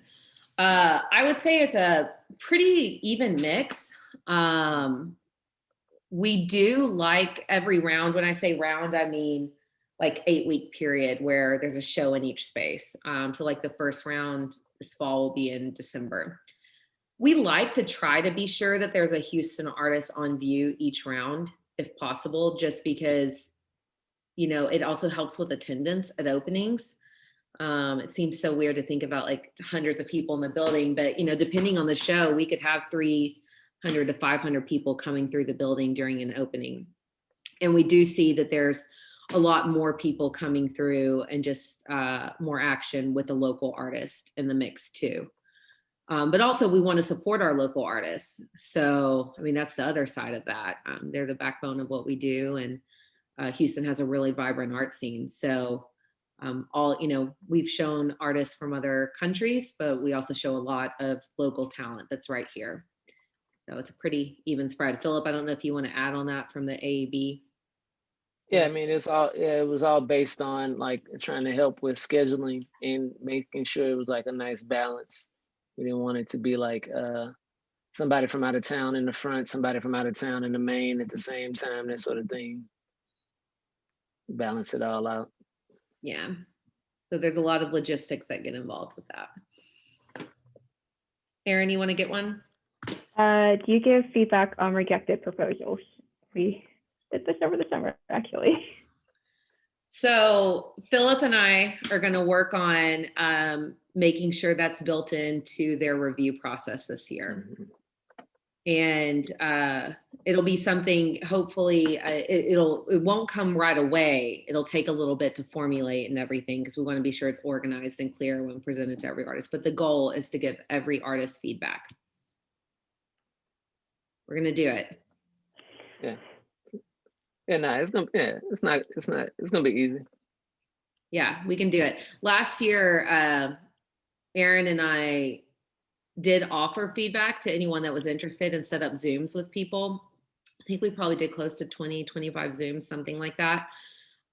I would say it's a pretty even mix. We do like every round. When I say round, I mean like 8-week period where there's a show in each space. So like the first round this fall will be in December. We like to try to be sure that there's a Houston artist on view each round, if possible, just because, it also helps with attendance at openings. It seems so weird to think about like hundreds of people in the building, but, depending on the show, we could have 300 to 500 people coming through the building during an opening. And we do see that there's a lot more people coming through and just more action with a local artist in the mix too. But also we want to support our local artists. So, I mean, that's the other side of that. They're the backbone of what we do. And Houston has a really vibrant art scene. So we've shown artists from other countries, but we also show a lot of local talent that's right here. So it's a pretty even spread. Phillip, I don't know if you want to add on that from the AAB. Yeah, I mean, it was all based on like trying to help with scheduling and making sure it was like a nice balance. We didn't want it to be like somebody from out of town in the front, somebody from out of town in the main at the same time, that sort of thing. Balance it all out. Yeah. So there's a lot of logistics that get involved with that. Erin, you want to get one? Do you give feedback on rejected proposals? We did this over the summer, actually. So Phillip and I are going to work on making sure that's built into their review process this year. And it'll be something, hopefully, it won't come right away. It'll take a little bit to formulate and everything, because we want to be sure it's organized and clear when presented to every artist. But the goal is to give every artist feedback. We're going to do it. Yeah. Yeah, no, it's gonna be easy. Yeah, we can do it. Last year, Erin and I did offer feedback to anyone that was interested and set up Zooms with people. I think we probably did close to 20, 25 Zooms, something like that,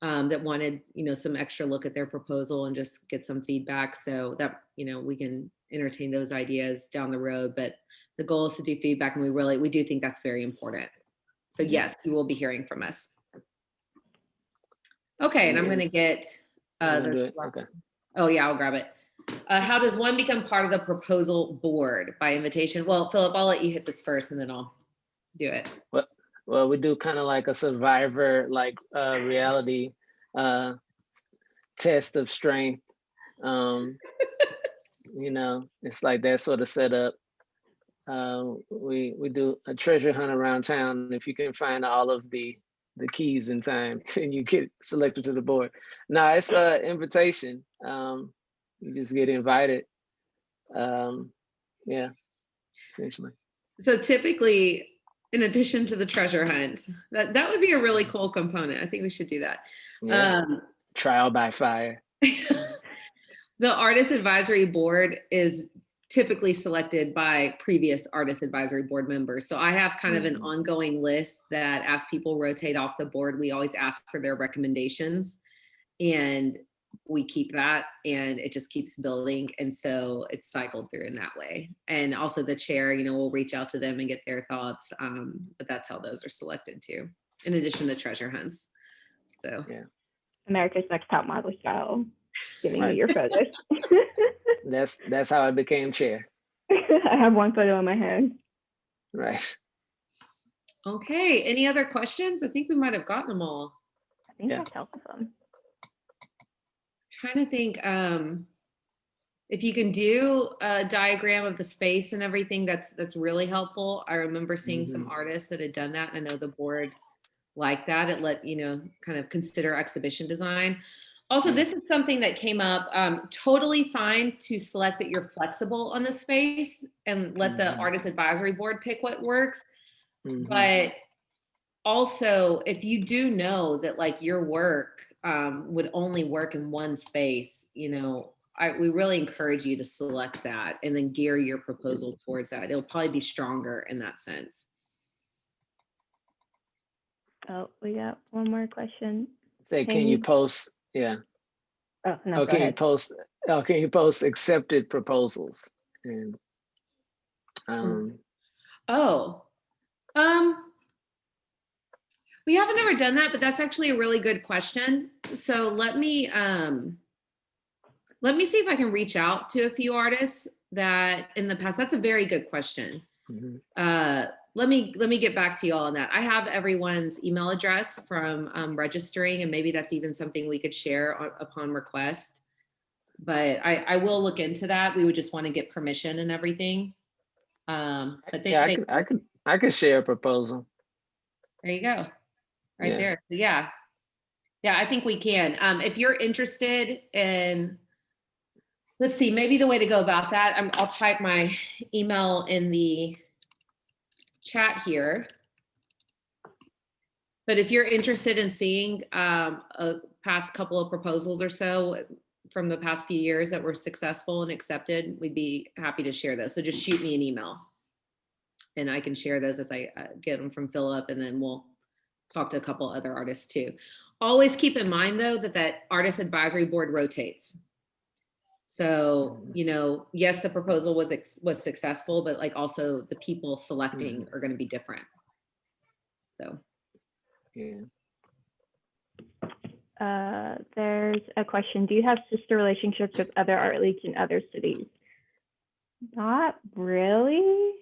that wanted, some extra look at their proposal and just get some feedback, so that, we can entertain those ideas down the road. But the goal is to do feedback, and we do think that's very important. So yes, you will be hearing from us. Okay, and I'm going to get Okay. Oh yeah, I'll grab it. How does one become part of the proposal board? By invitation? Well, Phillip, I'll let you hit this first, and then I'll do it. Well, we do kind of like a Survivor, like reality test of strength. It's like that sort of setup. We do a treasure hunt around town. If you can find all of the keys in time, then you get selected to the board. No, it's an invitation. You just get invited. Yeah, essentially. So typically, in addition to the treasure hunt, that would be a really cool component. I think we should do that. Yeah. Trial by fire. The Artist Advisory Board is typically selected by previous Artist Advisory Board members. So I have kind of an ongoing list that as people rotate off the board, we always ask for their recommendations, and we keep that, and it just keeps building. And so it's cycled through in that way. And also the chair, will reach out to them and get their thoughts. But that's how those are selected too, in addition to treasure hunts. So yeah. America's Next Top Model style, giving you your photos. That's how I became chair. I have one photo in my hand. Right. Okay. Any other questions? I think we might have gotten them all. I think that's helpful. Trying to think, if you can do a diagram of the space and everything, that's really helpful. I remember seeing some artists that had done that, and I know the board liked that. It let kind of consider exhibition design. Also, this is something that came up. Totally fine to select that you're flexible on the space and let the Artist Advisory Board pick what works. But also, if you do know that like your work would only work in one space, we really encourage you to select that and then gear your proposal towards that. It'll probably be stronger in that sense. Oh, we got one more question. Say, can you post? Yeah. Oh, no, oh, can you post accepted proposals? And we haven't ever done that, but that's actually a really good question. So let me see if I can reach out to a few artists that in the past. That's a very good question. Let me get back to you all on that. I have everyone's email address from registering, and maybe that's even something we could share upon request. But I will look into that. We would just want to get permission and everything. But I could share a proposal. There you go, right there. So yeah, I think we can. If you're interested in, let's see, maybe the way to go about that. I'll type my email in the chat here. But if you're interested in seeing a past couple of proposals or so from the past few years that were successful and accepted, we'd be happy to share those. So just shoot me an email and I can share those as I get them from Phillip, and then we'll talk to a couple other artists too. Always keep in mind though that Artist Advisory Board rotates. So, yes, the proposal was successful, but like also the people selecting are going to be different. So, there's a question. Do you have sister relationships with other art leagues in other cities? Not really.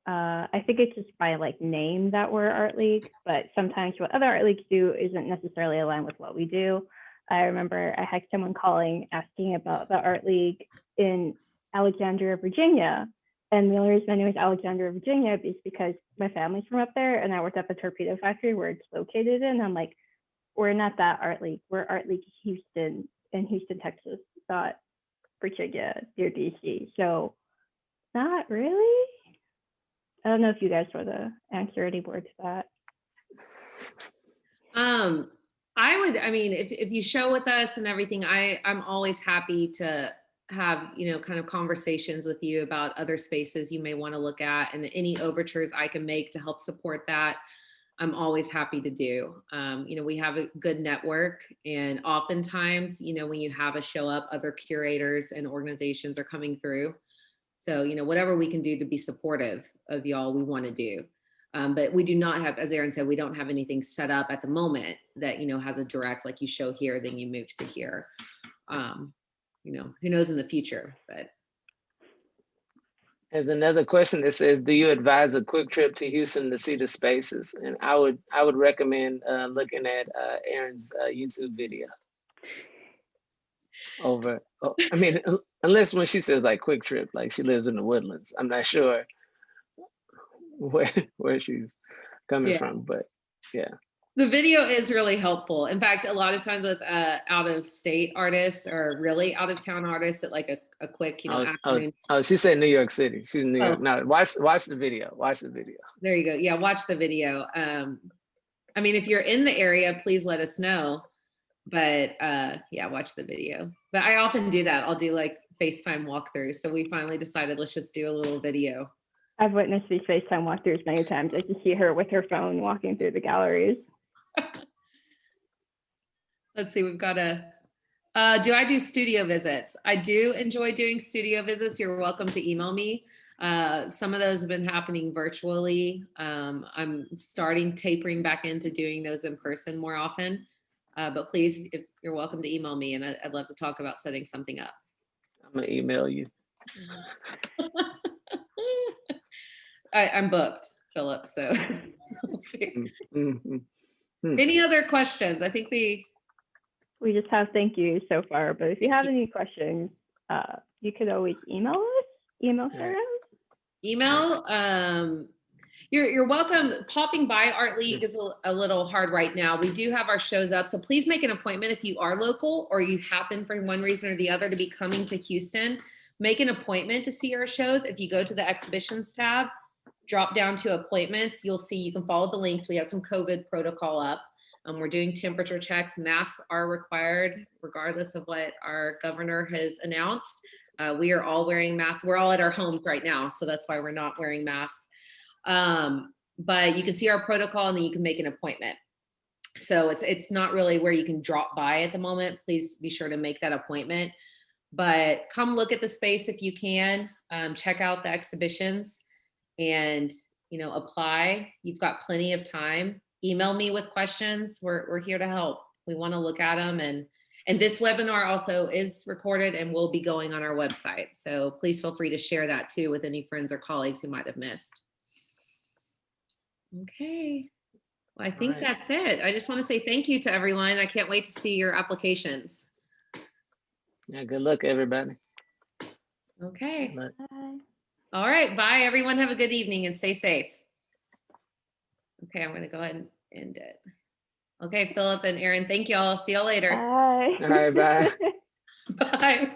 I think it's just by like name that we're art league, but sometimes what other art leagues do isn't necessarily aligned with what we do. I remember I had someone calling asking about the art league in Alexandria, Virginia. And the only reason I knew it was Alexandria, Virginia is because my family's from up there and I worked at the torpedo factory where it's located in. I'm like, we're not that art league. We're Art League Houston in Houston, Texas, not Virginia near DC. So not really. I don't know if you guys want to answer any more to that. If you show with us and everything, I'm always happy to have, kind of conversations with you about other spaces you may want to look at, and any overtures I can make to help support that. I'm always happy to do. We have a good network, and oftentimes, when you have a show up, other curators and organizations are coming through. So, whatever we can do to be supportive of y'all, we want to do. But we do not have, as Erin said, we don't have anything set up at the moment that, has a direct, like you show here, then you move to here. Who knows in the future, but. There's another question that says, do you advise a quick trip to Houston to see the spaces? And I would recommend looking at Erin's YouTube video. Unless when she says like quick trip, like she lives in the Woodlands. I'm not sure where she's coming from, but yeah. The video is really helpful. In fact, a lot of times with out of state artists or really out of town artists at like a quick, afternoon. Oh, she said New York City. She's in New York. Oh. No, watch the video. Watch the video. There you go. Yeah, watch the video. I mean, if you're in the area, please let us know. But yeah, watch the video. But I often do that. I'll do like FaceTime walkthroughs. So we finally decided let's just do a little video. I've witnessed these FaceTime walkthroughs many times. I just see her with her phone walking through the galleries. Let's see, we've got do I do studio visits? I do enjoy doing studio visits. You're welcome to email me. Some of those have been happening virtually. I'm starting tapering back into doing those in person more often. But please, if you're welcome to email me, and I'd love to talk about setting something up. I'm gonna email you. I'm booked, Phillip, so let's see. Mm-hmm. Any other questions? I think we just have thank you so far, but if you have any questions, you could always email us. Email Sarah. Email. You're welcome. Popping by Art League is a little hard right now. We do have our shows up, so please make an appointment if you are local or you happen for one reason or the other to be coming to Houston. Make an appointment to see our shows. If you go to the exhibitions tab, drop down to appointments, you'll see you can follow the links. We have some COVID protocol up. We're doing temperature checks. Masks are required regardless of what our governor has announced. We are all wearing masks. We're all at our homes right now, so that's why we're not wearing masks. But you can see our protocol and then you can make an appointment. So it's not really where you can drop by at the moment. Please be sure to make that appointment. But come look at the space if you can. Check out the exhibitions and apply. You've got plenty of time. Email me with questions. We're here to help. We want to look at them, and this webinar also is recorded and will be going on our website. So please feel free to share that too with any friends or colleagues who might have missed. Okay. Well, I think that's it. I just want to say thank you to everyone. I can't wait to see your applications. Yeah, good luck, everybody. Okay. Bye. All right. Bye, everyone. Have a good evening and stay safe. Okay, I'm going to go ahead and end it. Okay, Phillip and Erin, thank y'all. See y'all later. Bye. All right, bye. Bye.